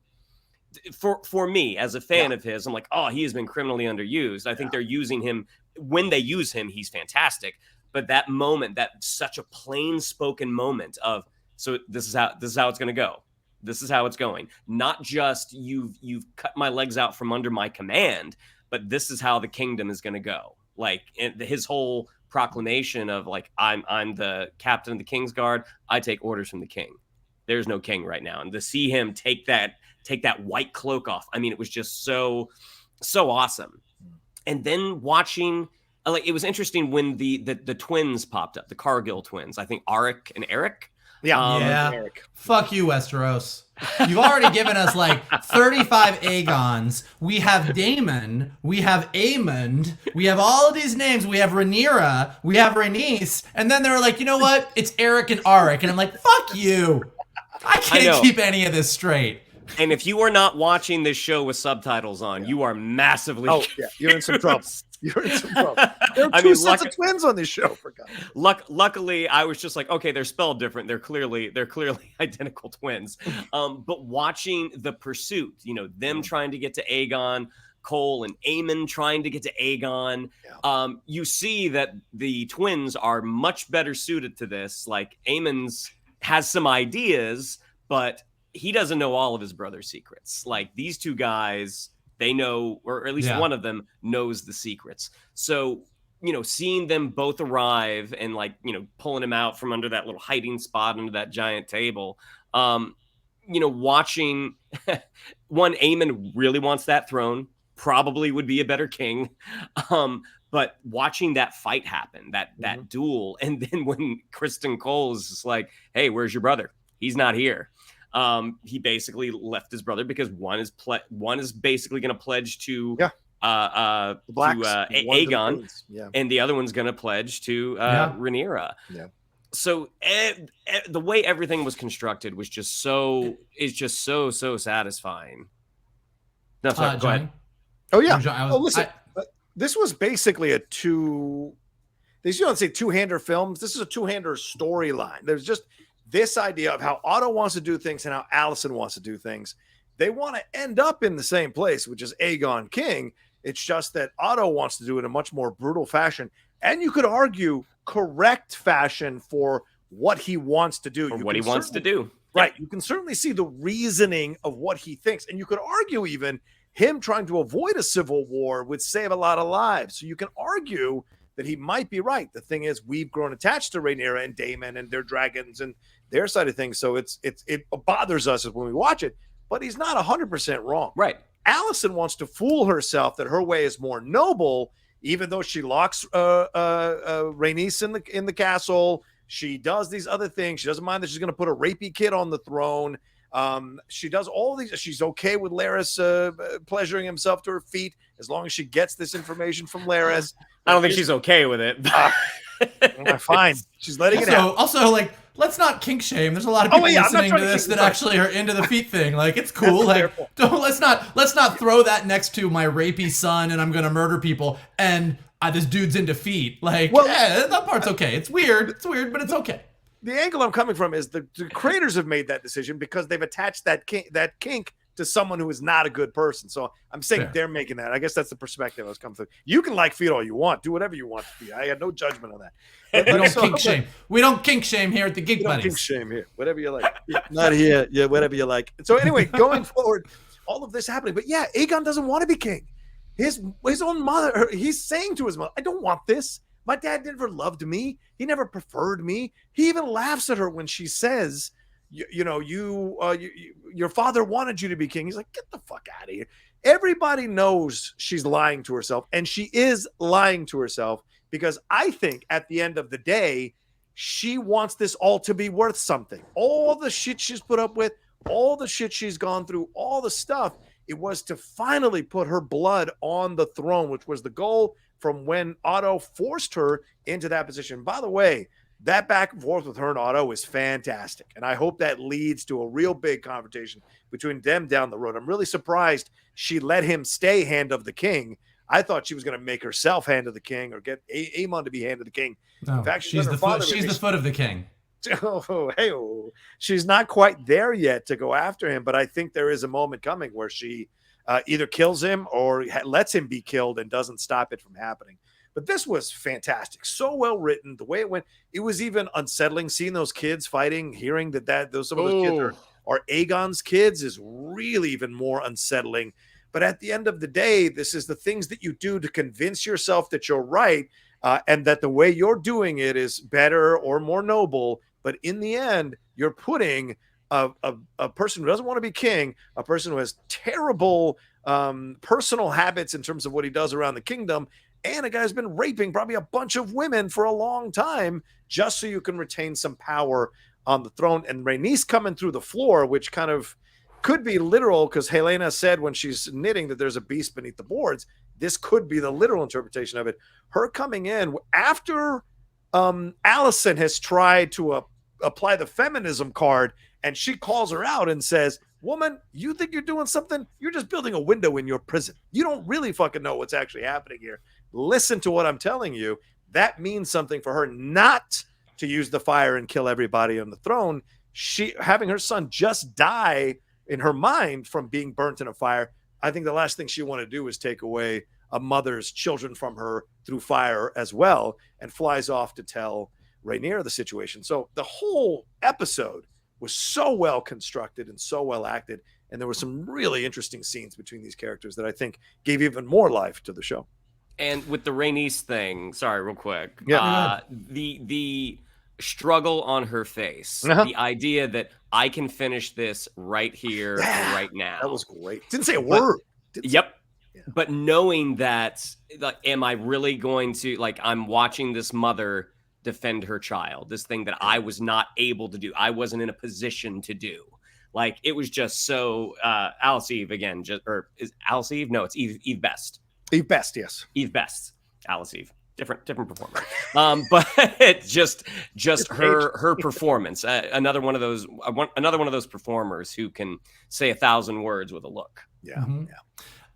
for me as a fan of his, I'm like, oh, he has been criminally underused. I think they're using him. When they use him, he's fantastic. But that moment, that such a plain spoken moment of, so this is how it's going to go. This is how it's going. Not just you've cut my legs out from under my command, but this is how the kingdom is going to go. Like his whole proclamation of like, I'm the captain of the King's Guard. I take orders from the king. There's no king right now. And to see him take that white cloak off, I mean, it was just so awesome. And then watching, like, it was interesting when the twins popped up, the Cargill twins. I think Arik and Eric. Eric. Fuck you, Westeros. You've already given us like 35 Aegons. We have Daemon. We have Aemond. We have all of these names. We have Rhaenyra. We have Rhaenys. And then they're like, you know what? It's Eric and Arik. And I'm like, fuck you. I can't keep any of this straight. And if you are not watching this show with subtitles on, you are massively you're in some trouble. You're in some trouble. There are two sets of twins on this show, for God's sake. Luckily, I was just like, okay, they're spelled different. They're clearly identical twins. But watching the pursuit, them trying to get to Aegon, Cole and Aemon trying to get to Aegon, you see that the twins are much better suited to this. Like, Aemon's has some ideas, but he doesn't know all of his brother's secrets. Like, these two guys, they know, or at least one of them knows the secrets. So, seeing them both arrive and pulling him out from under that little hiding spot under that giant table, watching one, Aemon really wants that throne, probably would be a better king. But watching that fight happen, that duel, and then when Criston Cole is just like, hey, where's your brother? He's not here. He basically left his brother because one is basically going to pledge to Aegon, and the other one's going to pledge to Rhaenyra. Yeah. So the way everything was constructed was just so satisfying. No, sorry, go ahead. Oh yeah. Listen, this was basically they don't say two-hander films. This is a two-hander storyline. There's just this idea of how Otto wants to do things and how Alicent wants to do things. They want to end up in the same place, which is Aegon King. It's just that Otto wants to do it in a much more brutal fashion. And you could argue correct fashion for what he wants to do. What he wants to do. Right. You can certainly see the reasoning of what he thinks. And you could argue even him trying to avoid a civil war would save a lot of lives. So you can argue that he might be right. The thing is, we've grown attached to Rhaenyra and Daemon and their dragons and their side of things. So it bothers us when we watch it, but he's not 100% wrong. Right. Alicent wants to fool herself that her way is more noble, even though she locks Rhaenys in the castle, she does these other things. She doesn't mind that she's going to put a rapey kid on the throne. She does all these. She's okay with Larys pleasuring himself to her feet as long as she gets this information from Larys. I don't think she's okay with it. Fine. She's letting it out. Also, like, let's not kink shame. There's a lot of people listening to this that actually are into the feet thing. Like, it's cool. Like, let's not throw that next to my rapey son and I'm gonna murder people and this dude's into feet. Like, that part's okay. It's weird. It's weird, but it's okay. The angle I'm coming from is the creators have made that decision because they've attached that kink to someone who is not a good person. So I'm saying they're making that. I guess that's the perspective I was coming through. You can like feet all you want. Do whatever you want to be. I had no judgment on that. We don't kink shame. We don't kink shame here at the Geek Buddies. Kink shame here. Whatever you like. Not here. Yeah, whatever you like. So anyway, going forward, all of this happening. But yeah, Aegon doesn't want to be king. His own mother, he's saying to his mother, I don't want this. My dad never loved me. He never preferred me. He even laughs at her when she says, your father wanted you to be king. He's like, get the fuck out of here. Everybody knows she's lying to herself, and she is lying to herself because I think at the end of the day, she wants this all to be worth something. All the shit she's put up with, all the shit she's gone through, all the stuff, it was to finally put her blood on the throne, which was the goal from when Otto forced her into that position. By the way, that back and forth with her and Otto is fantastic. And I hope that leads to a real big confrontation between them down the road. I'm really surprised she let him stay Hand of the King. I thought she was going to make herself Hand of the King or get Aemon to be Hand of the King. No, in fact, she's the foot of the king. She's not quite there yet to go after him, but I think there is a moment coming where she either kills him or lets him be killed and doesn't stop it from happening. But this was fantastic. So well written. The way it went, it was even unsettling seeing those kids fighting, hearing that some of those kids are Aegon's kids is really even more unsettling. But at the end of the day, this is the things that you do to convince yourself that you're right and that the way you're doing it is better or more noble. But in the end, you're putting a person who doesn't want to be king, a person who has terrible personal habits in terms of what he does around the kingdom, and a guy who's been raping probably a bunch of women for a long time just so you can retain some power on the throne. And Rhaenys coming through the floor, which kind of could be literal because Helena said when she's knitting that there's a beast beneath the boards. This could be the literal interpretation of it. Her coming in after Alicent has tried to apply the feminism card, and she calls her out and says, woman, you think you're doing something? You're just building a window in your prison. You don't really fucking know what's actually happening here. Listen to what I'm telling you. That means something for her not to use the fire and kill everybody on the throne. She having her son just die in her mind from being burnt in a fire. I think the last thing she wanted to do is take away a mother's children from her through fire as well, and flies off to tell Rhaenyra the situation. So the whole episode was so well constructed and so well acted, and there were some really interesting scenes between these characters that I think gave even more life to the show. And with the Rhaenys thing, sorry, real quick. Yeah. The struggle on her face, the idea that I can finish this right here, right now. That was great. Didn't say a word. Yep. Yeah. But knowing that, like, am I really going to, like, I'm watching this mother defend her child, this thing that I was not able to do. I wasn't in a position to do. Like, it was just so, Alice Eve again, or is Alice Eve? No, it's Eve Best. Eve Best, yes. Eve Best. Alice Eve. Different performer. But just her performance. Another one of those performers who can say 1,000 words with a look. Yeah. Mm-hmm. Yeah.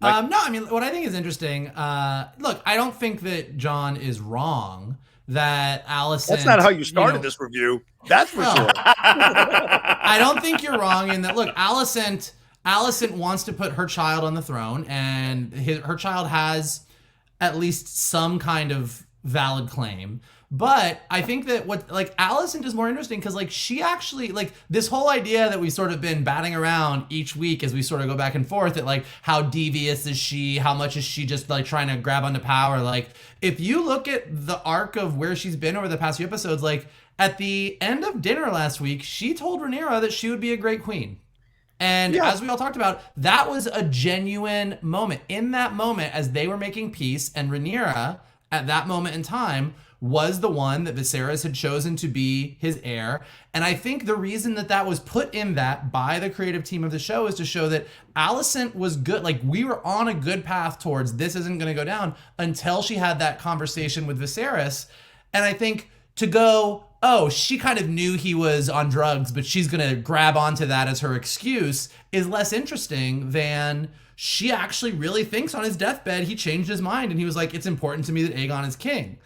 No, I mean, what I think is interesting, look, I don't think that John is wrong that Alicent... That's not how you started this review. That's for sure. I don't think you're wrong in that, look, Alicent wants to put her child on the throne, and her child has at least some kind of valid claim. But I think that Alicent is more interesting because, like, she actually, like, this whole idea that we've sort of been batting around each week as we sort of go back and forth at, like, how devious is she? How much is she just, like, trying to grab onto power? Like, if you look at the arc of where she's been over the past few episodes, like, at the end of dinner last week, she told Rhaenyra that she would be a great queen. And Yeah. as we all talked about, that was a genuine moment. In that moment, as they were making peace, and Rhaenyra, at that moment in time, was the one that Viserys had chosen to be his heir. And I think the reason that that was put in that by the creative team of the show is to show that Alicent was good. Like, we were on a good path towards this isn't going to go down until she had that conversation with Viserys. And I think to go, oh, she kind of knew he was on drugs, but she's going to grab onto that as her excuse, is less interesting than she actually really thinks on his deathbed he changed his mind and he was like, it's important to me that Aegon is king.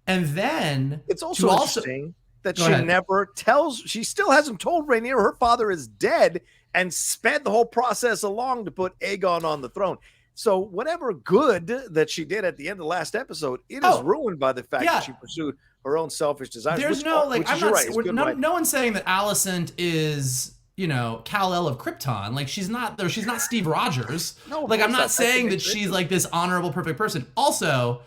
And then it's also interesting that she ahead. never tells, she still hasn't told Rhaenyra her father is dead and sped the whole process along to put Aegon on the throne. So whatever good that she did at the end of the last episode, it is ruined by the fact that she pursued her own selfish desires. There's no, like, I'm not, right. No one's saying that Alicent is, you know, Kal-El of Krypton. Like, she's not Steve Rogers. No, like, I'm not saying that she's like this honorable, perfect person. Also,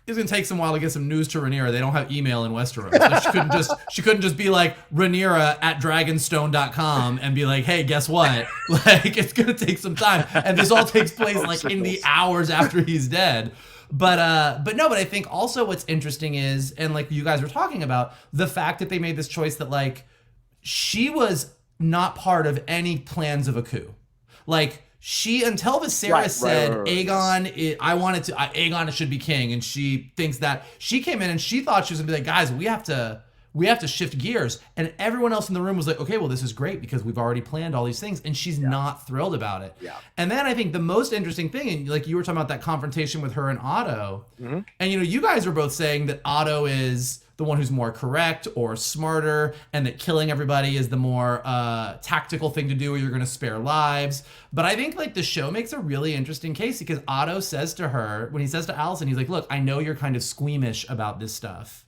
it's gonna take some while to get some news to Rhaenyra. They don't have email in Westeros. So she couldn't just be like Rhaenyra at dragonstone.com and be like, hey, guess what? Like, it's gonna take some time. And this all takes place like in the hours after he's dead. But I think also what's interesting is, and like you guys were talking about, the fact that they made this choice that like she was not part of any plans of a coup. Like, she, until Viserys said, Aegon, Aegon should be king, and she thinks that, she came in and she thought she was gonna be like, guys, we have to shift gears. And everyone else in the room was like, okay, well, this is great because we've already planned all these things, and she's not thrilled about it. Yeah. And then I think the most interesting thing, and like you were talking about that confrontation with her and Otto, and you know, you guys were both saying that Otto is the one who's more correct or smarter, and that killing everybody is the more tactical thing to do, or you're going to spare lives. But I think like the show makes a really interesting case, because Otto says to her, when he says to Alicent, he's like, look, I know you're kind of squeamish about this stuff.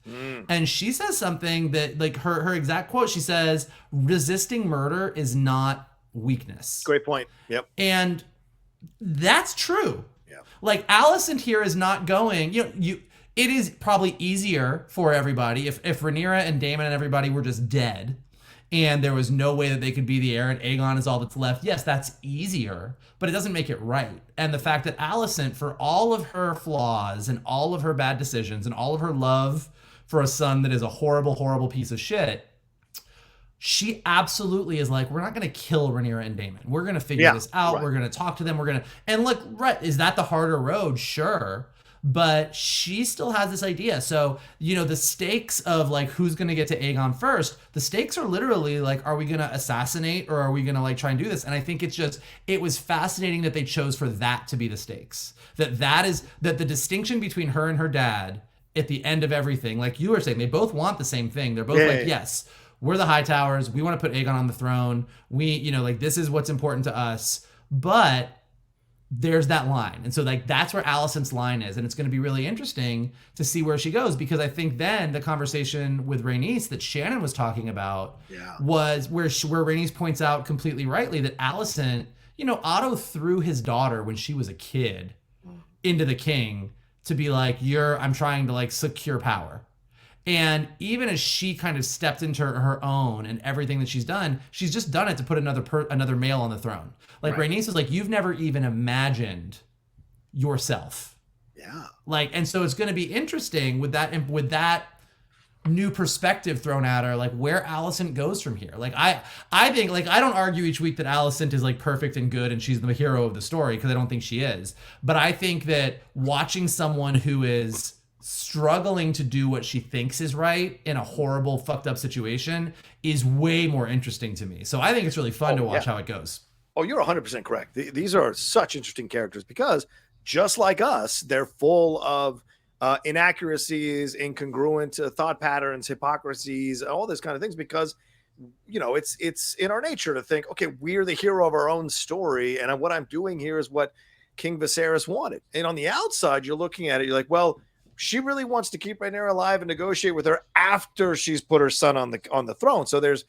And she says something that, like, her exact quote, she says, resisting murder is not weakness. Great point. Yep. And that's true. Yeah. Like, Alicent here is not going, it is probably easier for everybody if Rhaenyra and Daemon and everybody were just dead and there was no way that they could be the heir and Aegon is all that's left. Yes, that's easier, but it doesn't make it right. And the fact that Alicent, for all of her flaws and all of her bad decisions and all of her love for a son that is a horrible, horrible piece of shit, she absolutely is like, we're not going to kill Rhaenyra and Daemon. We're going to figure this out. Right. We're going to talk to them. And look, right, is that the harder road? Sure. But she still has this idea. So, the stakes of like who's going to get to Aegon first, the stakes are literally like, are we going to assassinate or are we going to like try and do this? And I think it was fascinating that they chose for that to be the stakes. That the distinction between her and her dad at the end of everything, like you were saying, they both want the same thing. They're both yes, we're the High Towers. We want to put Aegon on the throne. We, like, this is what's important to us. But there's that line. And so like that's where Alicent's line is. And it's going to be really interesting to see where she goes, because I think then the conversation with Rhaenys that Shannon was talking about was where Rhaenys points out completely rightly that Alicent, Otto threw his daughter when she was a kid into the king to be like, I'm trying to like secure power. And even as she kind of stepped into her own and everything that she's done, she's just done it to put another male on the throne. Like Rhaenys is like, you've never even imagined yourself. Yeah. Like, and so it's going to be interesting with that new perspective thrown at her, like where Alicent goes from here. Like I think, like, I don't argue each week that Alicent is like perfect and good and she's the hero of the story, because I don't think she is. But I think that watching someone who is struggling to do what she thinks is right in a horrible, fucked up situation is way more interesting to me. So I think it's really fun to watch how it goes. Oh, you're 100% correct. These are such interesting characters because just like us, they're full of inaccuracies, incongruent thought patterns, hypocrisies, all this kind of things, because it's in our nature to think, okay, we're the hero of our own story, and what I'm doing here is what King Viserys wanted. And on the outside, you're looking at it, you're like, well, she really wants to keep Rhaenyra alive and negotiate with her after she's put her son on the throne. So there's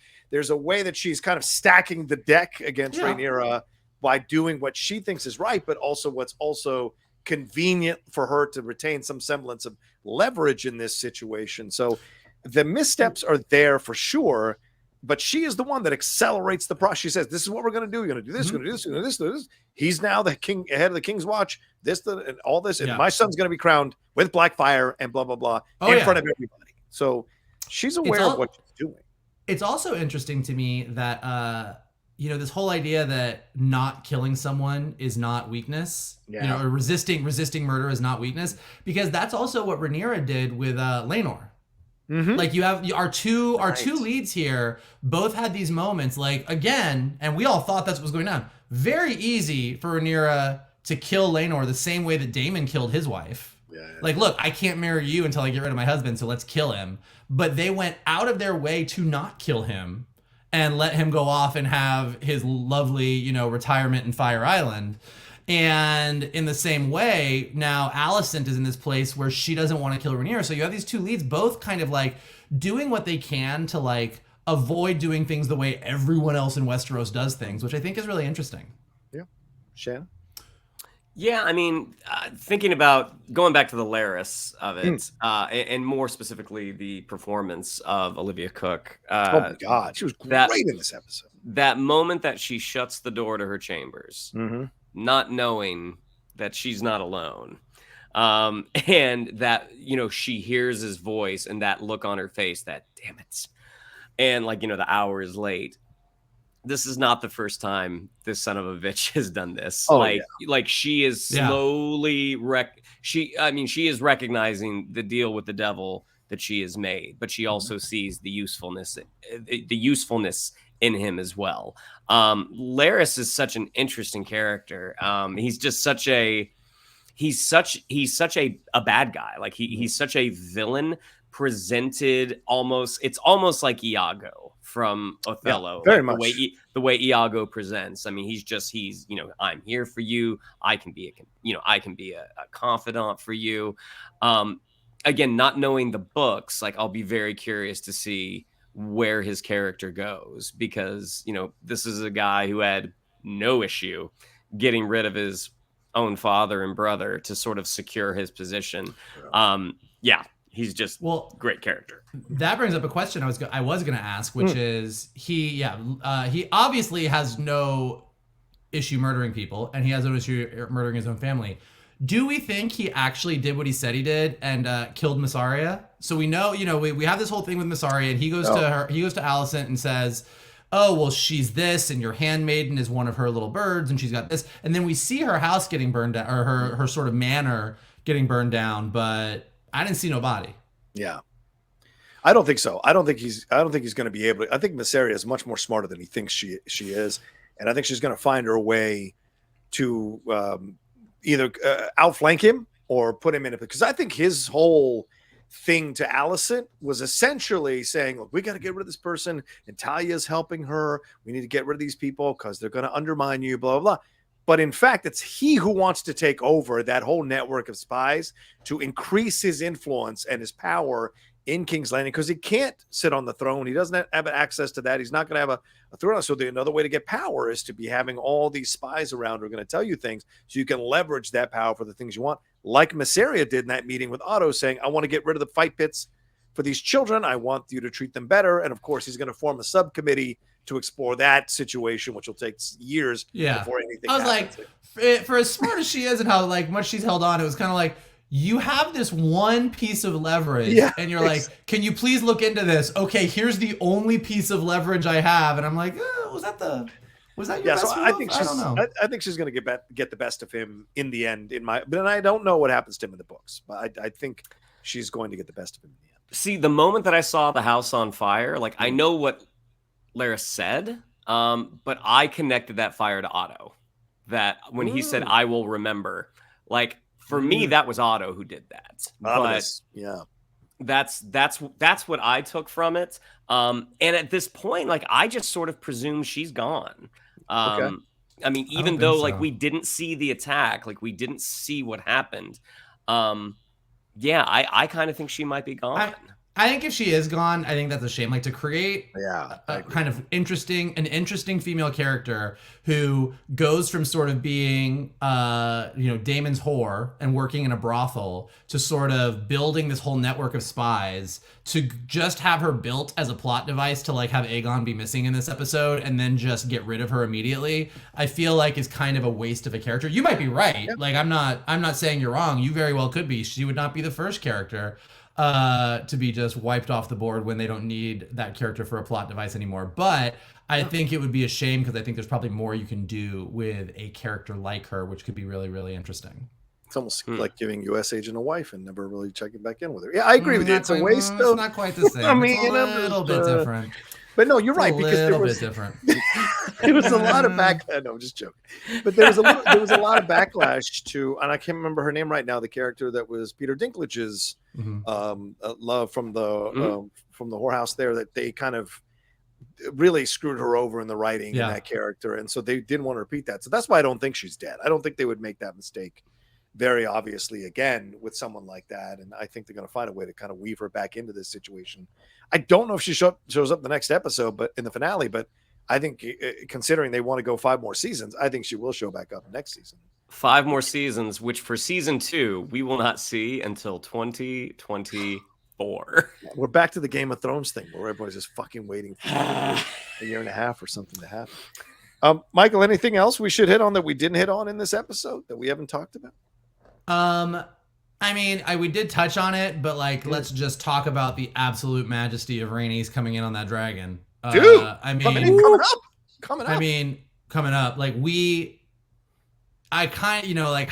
a way that she's kind of stacking the deck against Rhaenyra by doing what she thinks is right, but also what's also convenient for her to retain some semblance of leverage in this situation. So the missteps are there for sure. but she is the one that accelerates the process. She says, "This is what we're going to do. You're going to do this. You're going to do this. You're going to do this. He's now the king, head of the King's Watch. And all this, and my son's going to be crowned with black fire and blah blah blah in front of everybody." So she's aware of what she's doing. It's also interesting to me that this whole idea that not killing someone is not weakness, or resisting murder is not weakness, because that's also what Rhaenyra did with Laenor. Mm-hmm. Like you have our two leads here both had these moments, like, again, and we all thought that's what was going on. Very easy for Rhaenyra to kill Laenor the same way that Daemon killed his wife. Like, look, I can't marry you until I get rid of my husband, so let's kill him. But they went out of their way to not kill him and let him go off and have his lovely, retirement in Fire Island. And in the same way, now Alicent is in this place where she doesn't want to kill Rhaenyra. So you have these two leads both kind of like doing what they can to like avoid doing things the way everyone else in Westeros does things, which I think is really interesting. Yeah. Shannon? Yeah, I mean, thinking about going back to the Larys of it, and more specifically the performance of Olivia Cook. Oh my God, she was great in this episode. That moment that she shuts the door to her chambers, not knowing that she's not alone, and that she hears his voice and that look on her face, that damn it, and like the hour is late. This is not the first time this son of a bitch has done this. Like she is slowly she is recognizing the deal with the devil that she has made, but she also sees the usefulness in him as well. Larys is such an interesting character. He's just such a bad guy. Like he's such a villain presented it's almost like Iago from Othello, very much the way Iago presents. I mean, he's I'm here for you. I can be a confidant for you. Again, not knowing the books, like I'll be very curious to see where his character goes, because this is a guy who had no issue getting rid of his own father and brother to sort of secure his position. He's just great character. That brings up a question I was going to ask, which is he obviously has no issue murdering people, and he has no issue murdering his own family. Do we think he actually did what he said he did and killed Massaria? So we know, we have this whole thing with Massaria, and he goes to Alicent and says, "Oh, well, she's this, and your handmaiden is one of her little birds, and she's got this." And then we see her house getting burned down, or her sort of manor getting burned down, but I didn't see no body. Yeah. I don't think so. I don't think he's going to be able to. I think Massaria is much more smarter than he thinks she is. And I think she's going to find her way to either outflank him or put him in it. Because I think his whole thing to Alicent was essentially saying, look, we got to get rid of this person, and Talia's helping her. We need to get rid of these people because they're going to undermine you, blah, blah, blah. But in fact, it's he who wants to take over that whole network of spies to increase his influence and his power in King's Landing, because he can't sit on the throne. He doesn't have access to that. He's not going to have a throne. So another way to get power is to be having all these spies around who are going to tell you things, so you can leverage that power for the things you want. Like Massaria did in that meeting with Otto, saying, I want to get rid of the fight pits for these children. I want you to treat them better. And of course, he's going to form a subcommittee to explore that situation, which will take years before anything happens. I was like, for as smart as she is and how much she's held on, it was kind of like, you have this one piece of leverage, and you're like, can you please look into this? Okay, here's the only piece of leverage I have. And I'm like, was that your best move? I think I don't know. I think she's going to get the best of him in the end. But I don't know what happens to him in the books, but I think she's going to get the best of him in the end. See, the moment that I saw the house on fire, like I know what Larys said, but I connected that fire to Otto. That when he said, "I will remember," like for me, that was Otto who did that. But that's what I took from it. And at this point, like I just sort of presume she's gone. I mean, even though like we didn't see the attack, like we didn't see what happened. I kind of think she might be gone. I think if she is gone, I think that's a shame. Like to create a kind of an interesting female character who goes from sort of being, Damon's whore and working in a brothel to sort of building this whole network of spies, to just have her built as a plot device to like have Aegon be missing in this episode and then just get rid of her immediately. I feel like is kind of a waste of a character. You might be right. Yep. Like I'm not saying you're wrong. You very well could be. She would not be the first character to be just wiped off the board when they don't need that character for a plot device anymore. But I think it would be a shame because I think there's probably more you can do with a character like her, which could be really, really interesting. It's almost like giving U.S. agent a wife and never really checking back in with her. Yeah, I agree with you. It's a waste. It's not quite the same. I mean, it's a little bit different. But no, you're right, because there was different. There was a lot of backlash. No, I'm just joking. But there was a lot of backlash to, and I can't remember her name right now, the character that was Peter Dinklage's love from the whorehouse there, that they kind of really screwed her over in the writing in that character, and so they didn't want to repeat that. So that's why I don't think she's dead. I don't think they would make that mistake very obviously again with someone like that, and I think they're going to find a way to kind of weave her back into this situation. I don't know if she shows up the next episode, but in the finale, but I think considering they want to go 5 more seasons, I think she will show back up next season. 5 more seasons, which for season 2 we will not see until 2024. We're back to the Game of Thrones thing where everybody's just fucking waiting for a year and a half or something to happen. Michael, anything else we should hit on that we didn't hit on in this episode that we haven't talked about? I mean, we did touch on it, but like, let's just talk about the absolute majesty of Rhaenys coming in on that dragon. Dude, coming up. I mean, coming up. Like I kind of, like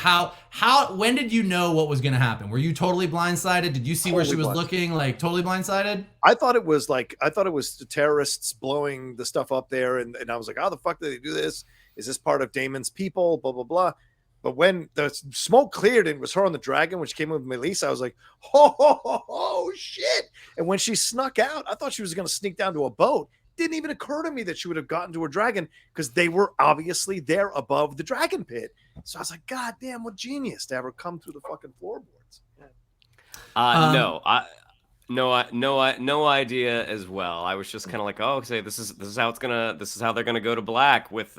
when did you know what was going to happen? Were you totally blindsided? Did you see where she was looking? Like totally blindsided? I thought it was the terrorists blowing the stuff up there. And I was like, how the fuck did they do this? Is this part of Damon's people? Blah, blah, blah. But when the smoke cleared and it was her on the dragon, which came with Melissa, I was like, oh, shit. And when she snuck out, I thought she was going to sneak down to a boat. Didn't even occur to me that she would have gotten to a dragon because they were obviously there above the dragon pit. So I was like, God damn, what genius to ever come through the fucking floorboards. No idea as well. I was just kind of like, oh, okay, this is how they're gonna go to black with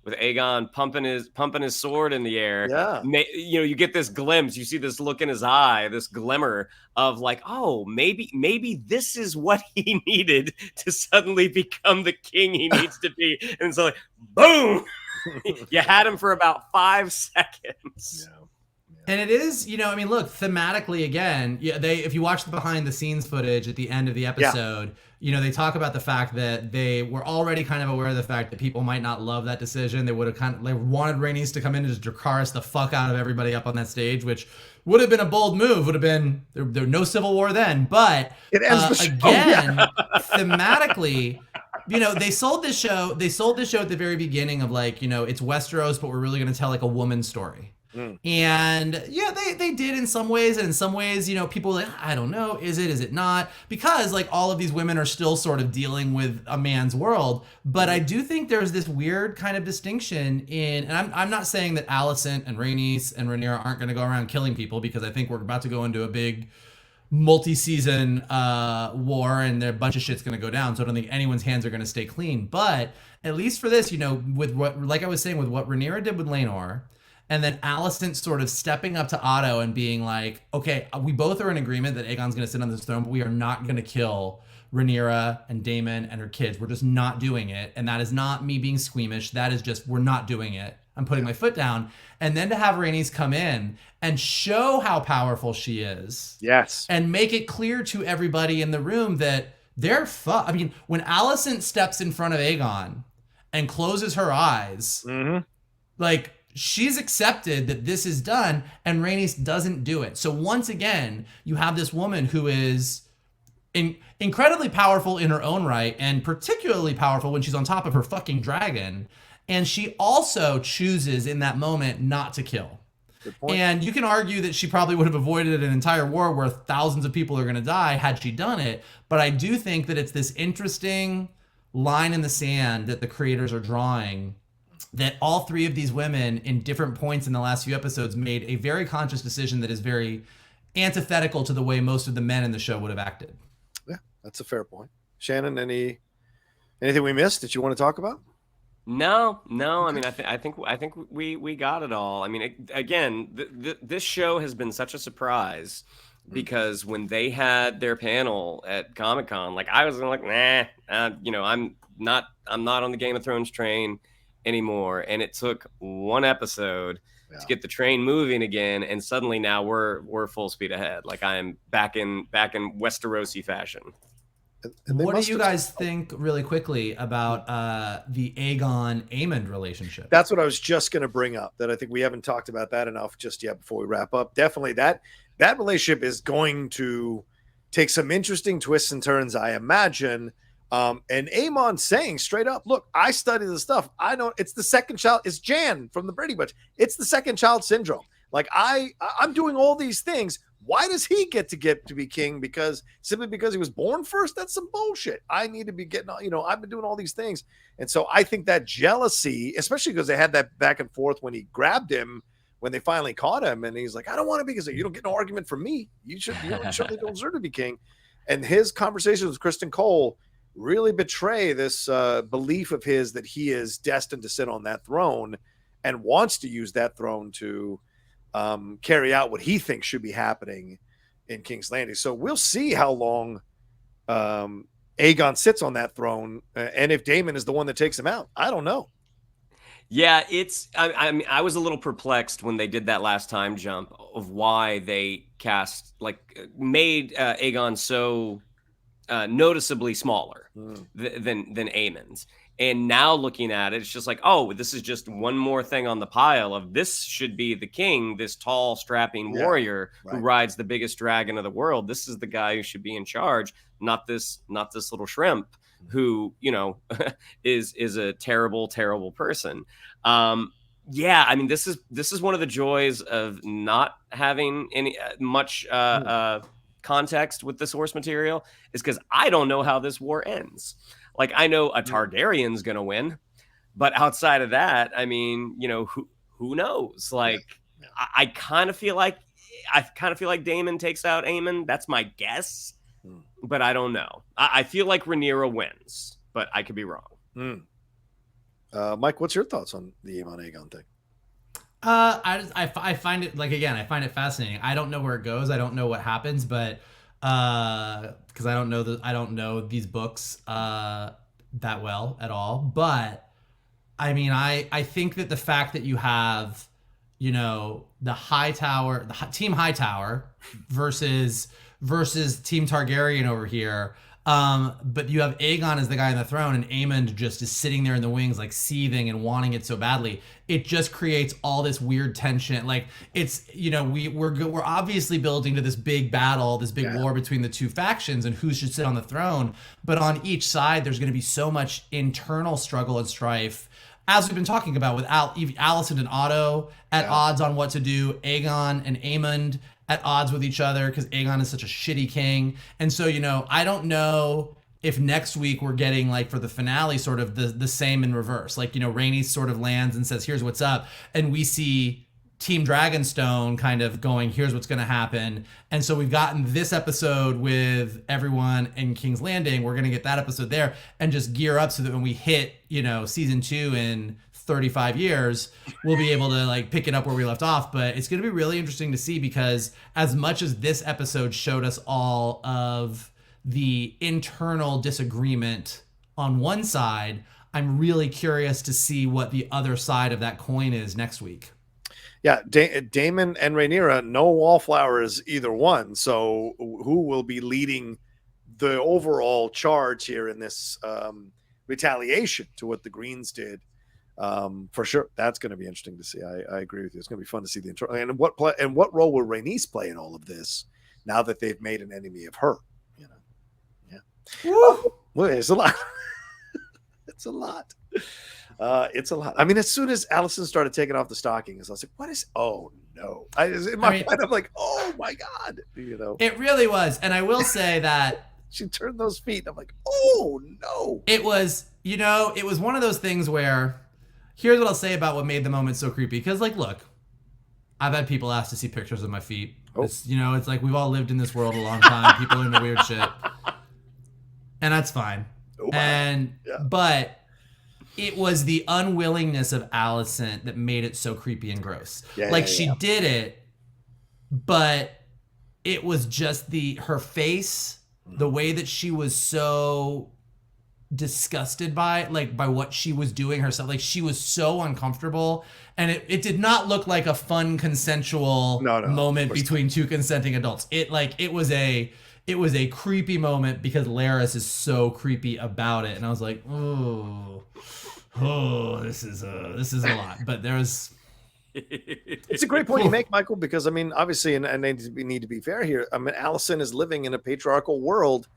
Aegon pumping his sword in the air. Yeah. You get this glimpse, you see this look in his eye, this glimmer of like, oh, maybe this is what he needed to suddenly become the king he needs to be. And so like, boom, you had him for about 5 seconds. Yeah. And it is, look, thematically again, if you watch the behind the scenes footage at the end of the episode, they talk about the fact that they were already kind of aware of the fact that people might not love that decision. They would have they wanted Rhaenys to come in and just Dracarys the fuck out of everybody up on that stage, which would have been a bold move. Would have been there no civil war then, but it ends thematically. They sold this show. They sold this show at the very beginning of like, it's Westeros, but we're really going to tell like a woman's story. And they did in some ways, and in some ways, people were like, I don't know, is it not? Because like all of these women are still sort of dealing with a man's world. But I do think there's this weird kind of distinction and I'm not saying that Alicent and Rhaenys and Rhaenyra aren't going to go around killing people, because I think we're about to go into a big multi-season war and a bunch of shit's going to go down. So I don't think anyone's hands are going to stay clean. But at least for this, with what, like I was saying, with what Rhaenyra did with Laenor, and then Alicent sort of stepping up to Otto and being like, okay, we both are in agreement that Aegon's going to sit on this throne, but we are not going to kill Rhaenyra and Daemon and her kids. We're just not doing it. And that is not me being squeamish. That is just, we're not doing it. I'm putting my foot down. And then to have Rhaenys come in and show how powerful she is. Yes. And make it clear to everybody in the room that they're I mean, when Alicent steps in front of Aegon and closes her eyes, like, she's accepted that this is done, and Rhaenys doesn't do it. So once again, you have this woman who is incredibly powerful in her own right, and particularly powerful when she's on top of her fucking dragon. And she also chooses in that moment not to kill. And you can argue that she probably would have avoided an entire war where thousands of people are going to die had she done it. But I do think that it's this interesting line in the sand that the creators are drawing, that all 3 of these women in different points in the last few episodes made a very conscious decision that is very antithetical to the way most of the men in the show would have acted. That's a fair point. Shannon, anything we missed that you want to talk about? No. I mean, I think we got it all. I mean, again, this show has been such a surprise because when they had their panel at Comic-Con, like I was like, nah, I'm not on the Game of Thrones train anymore. And it took one episode to get the train moving again, and suddenly now we're full speed ahead. Like I'm back in Westerosi fashion. What do you guys think, really quickly, about the Aegon-Aemond relationship? That's what I was just going to bring up, that I think we haven't talked about that enough just yet before we wrap up. Definitely that relationship is going to take some interesting twists and turns, I imagine. And Aemon saying straight up, look, I study the stuff. I know it's the second child. It's Jan from the Brady Bunch. It's the second child syndrome. Like I'm doing all these things. Why does he get to be king? Simply because he was born first? That's some bullshit. I need to be getting, I've been doing all these things. And so I think that jealousy, especially because they had that back and forth when he grabbed him, when they finally caught him, and he's like, I don't want to be, because you don't get no argument from me. You certainly don't deserve to be king. And his conversations with Kristen Cole really betray this belief of his that he is destined to sit on that throne and wants to use that throne to carry out what he thinks should be happening in King's Landing. So we'll see how long Aegon sits on that throne, and if Daemon is the one that takes him out. I don't know. Yeah, I mean, I was a little perplexed when they did that last time jump of why they made Aegon so noticeably smaller than Aemond's. And now looking at it, it's just like, oh, this is just one more thing on the pile of this should be the king, this tall, strapping warrior who rides the biggest dragon of the world. This is the guy who should be in charge, not this little shrimp who, is a terrible, terrible person. Yeah, I mean, this is one of the joys of not having any much context with the source material, is because I don't know how this war ends. Like, I know a Targaryen's gonna win, but outside of that, I mean, who knows? Like, I kind of feel like Daemon takes out Aemon. That's my guess, but I don't know. I feel like Rhaenyra wins, but I could be wrong. Mike, what's your thoughts on the Aemon-Aegon thing? I find it, I find it fascinating. I don't know where it goes. I don't know what happens, but because I don't know these books that well at all. But I mean, I think that the fact that you have, the Hightower, Team Hightower versus Team Targaryen over here. But you have Aegon as the guy on the throne, and Aemond just is sitting there in the wings, like seething and wanting it so badly. It just creates all this weird tension. Like, it's, we're obviously building to this big battle, this big war between the two factions and who should sit on the throne. But on each side, there's going to be so much internal struggle and strife, as we've been talking about with Alicent and Otto at odds on what to do, Aegon and Aemond at odds with each other because Aegon is such a shitty king. And so, I don't know if next week we're getting, like, for the finale, sort of the same in reverse. Like, Rhaenys sort of lands and says, here's what's up. And we see Team Dragonstone kind of going, here's what's going to happen. And so we've gotten this episode with everyone in King's Landing. We're going to get that episode there and just gear up so that when we hit, season 2 in 35 years, we'll be able to, like, pick it up where we left off. But it's going to be really interesting to see, because as much as this episode showed us all of the internal disagreement on one side, I'm really curious to see what the other side of that coin is next week. Yeah, Daemon and Rhaenyra, no wallflowers either one. So who will be leading the overall charge here in this retaliation to what the Greens did? For sure, that's going to be interesting to see. I agree with you. It's going to be fun to see the internal, and what role will Rhaenys play in all of this now that they've made an enemy of her? Well, it's a lot. It's a lot. It's a lot. I mean, as soon as Alicent started taking off the stockings, I was like, "What is? Oh no!" In my mind, I'm like, "Oh my god!" It really was, and I will say that she turned those feet. I'm like, "Oh no!" It was, it was one of those things where, here's what I'll say about what made the moment so creepy. Because, like, look, I've had people ask to see pictures of my feet. It's like we've all lived in this world a long time. People are into weird shit. and that's fine. Oh, But it was the unwillingness of Allison that made it so creepy and gross. She did it, but it was just her face, the way that she was so disgusted by what she was doing herself. Like, she was so uncomfortable, and it did not look like a fun consensual moment between two consenting adults. It was a creepy moment because Laris is so creepy about it, and I was like, oh, this is a lot. But there's it's a great point you make, Michael, because I mean, obviously, and we need to be fair here. I mean, Allison is living in a patriarchal world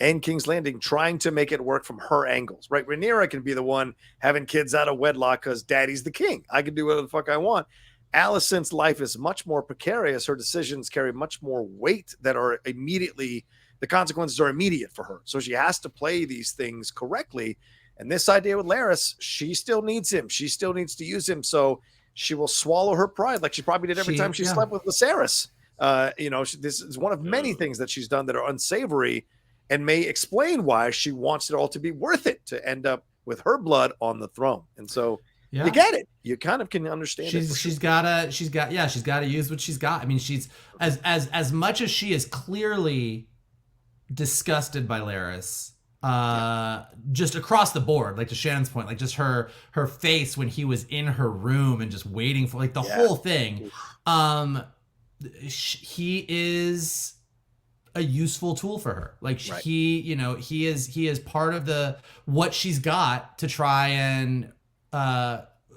and King's Landing, trying to make it work from her angles, right? Rhaenyra can be the one having kids out of wedlock because daddy's the king. I can do whatever the fuck I want. Allison's life is much more precarious. Her decisions carry much more weight that are immediately, the consequences are immediate for her. So she has to play these things correctly. And this idea with Laris, she still needs him. She still needs to use him. So she will swallow her pride like she probably did every time she slept with Viserys. This is one of many things that she's done that are unsavory, and may explain why she wants it all to be worth it to end up with her blood on the throne. And so you get it. You kind of can understand it. She's got to use what she's got. I mean, she's as much as she is clearly disgusted by Laris, just across the board, like to Shannon's point, like just her face when he was in her room and just waiting for the whole thing. He is a useful tool for her. He is part of what she's got to try and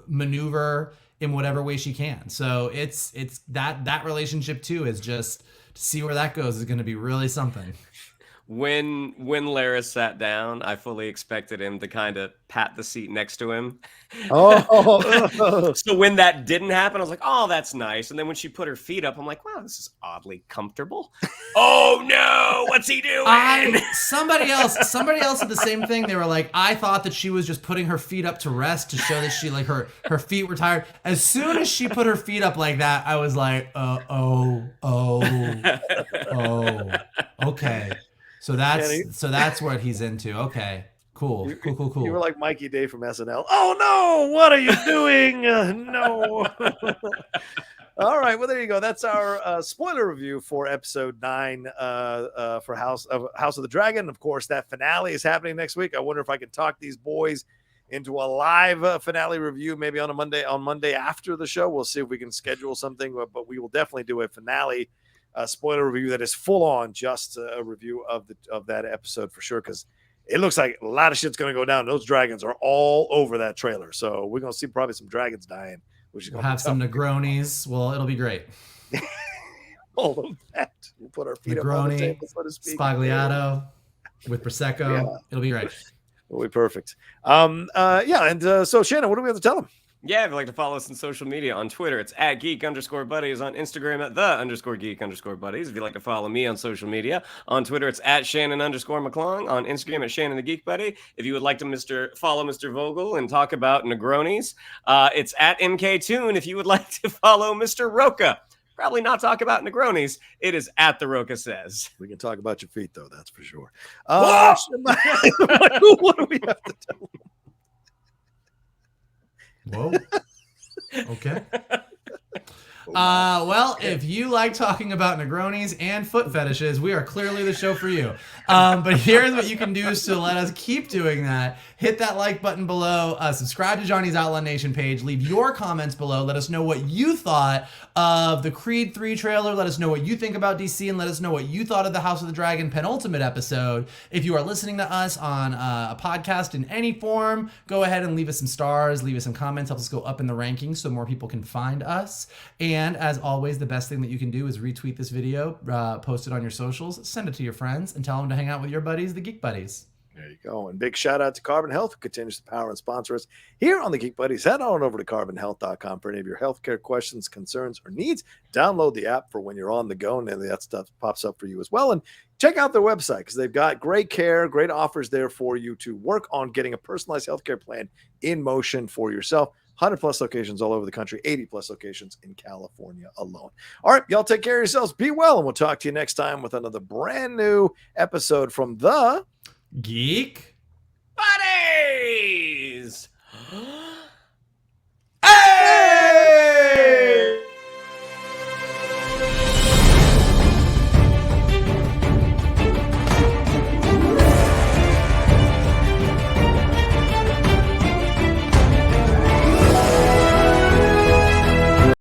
maneuver in whatever way she can. So it's that relationship too is just, to see where that goes is going to be really something. When Laris sat down, I fully expected him to kind of pat the seat next to him. So when that didn't happen, I was like, oh, that's nice. And then when she put her feet up, I'm like, wow, this is oddly comfortable. Oh no, what's he doing? Somebody else did the same thing. They were like, I thought that she was just putting her feet up to rest to show that she her feet were tired. As soon as she put her feet up like that, I was like, okay. So that's what he's into. Okay, cool. You were like Mikey Day from SNL. Oh no! What are you doing? No. All right. Well, there you go. That's our spoiler review for episode 9 for House of the Dragon. Of course, that finale is happening next week. I wonder if I can talk these boys into a live finale review, maybe on Monday after the show. We'll see if we can schedule something, but we will definitely do a finale. Spoiler review that is full on just a review of that episode for sure, because it looks like a lot of shit's going to go down. Those dragons are all over that trailer, so we're going to see probably some dragons dying, which is we'll have some Negronis. Well, it'll be great. All of that. We'll put our feet Negroni, up on the table, so to speak. Spagliato with prosecco. Yeah. It'll be great. It'll be perfect. So Shannon, what do we have to tell them? Yeah, if you'd like to follow us on social media, on Twitter, it's @geek_buddies, on Instagram at @the_geek_buddies. If you'd like to follow me on social media, on Twitter, it's @Shannon_McClung, on Instagram at Shannon the Geek Buddy. If you would like to follow Mr. Vogel and talk about Negronis, it's @MKToon. If you would like to follow Mr. Rocha, probably not talk about Negronis, it is @The Rocha Says. We can talk about your feet, though, that's for sure. What do we have to tell them? Whoa. Okay. Well, if you like talking about Negronis and foot fetishes, we are clearly the show for you. But here's what you can do to let us keep doing that. Hit that like button below. Subscribe to Johnny's Outlaw Nation page. Leave your comments below. Let us know what you thought of the Creed 3 trailer. Let us know what you think about DC, and let us know what you thought of the House of the Dragon penultimate episode. If you are listening to us on a podcast in any form, go ahead and leave us some stars, leave us some comments, help us go up in the rankings so more people can find us. And as always, the best thing that you can do is retweet this video, post it on your socials, send it to your friends, and tell them to hang out with your buddies, the Geek Buddies. There you go. And big shout out to Carbon Health, who continues to power and sponsor us here on the Geek Buddies. Head on over to carbonhealth.com for any of your healthcare questions, concerns, or needs. Download the app for when you're on the go, and that stuff pops up for you as well. And check out their website, because they've got great care, great offers there for you to work on getting a personalized healthcare plan in motion for yourself. 100+ locations all over the country, 80+ locations in California alone. All right, y'all take care of yourselves. Be well, and we'll talk to you next time with another brand new episode from the Geek Buddies!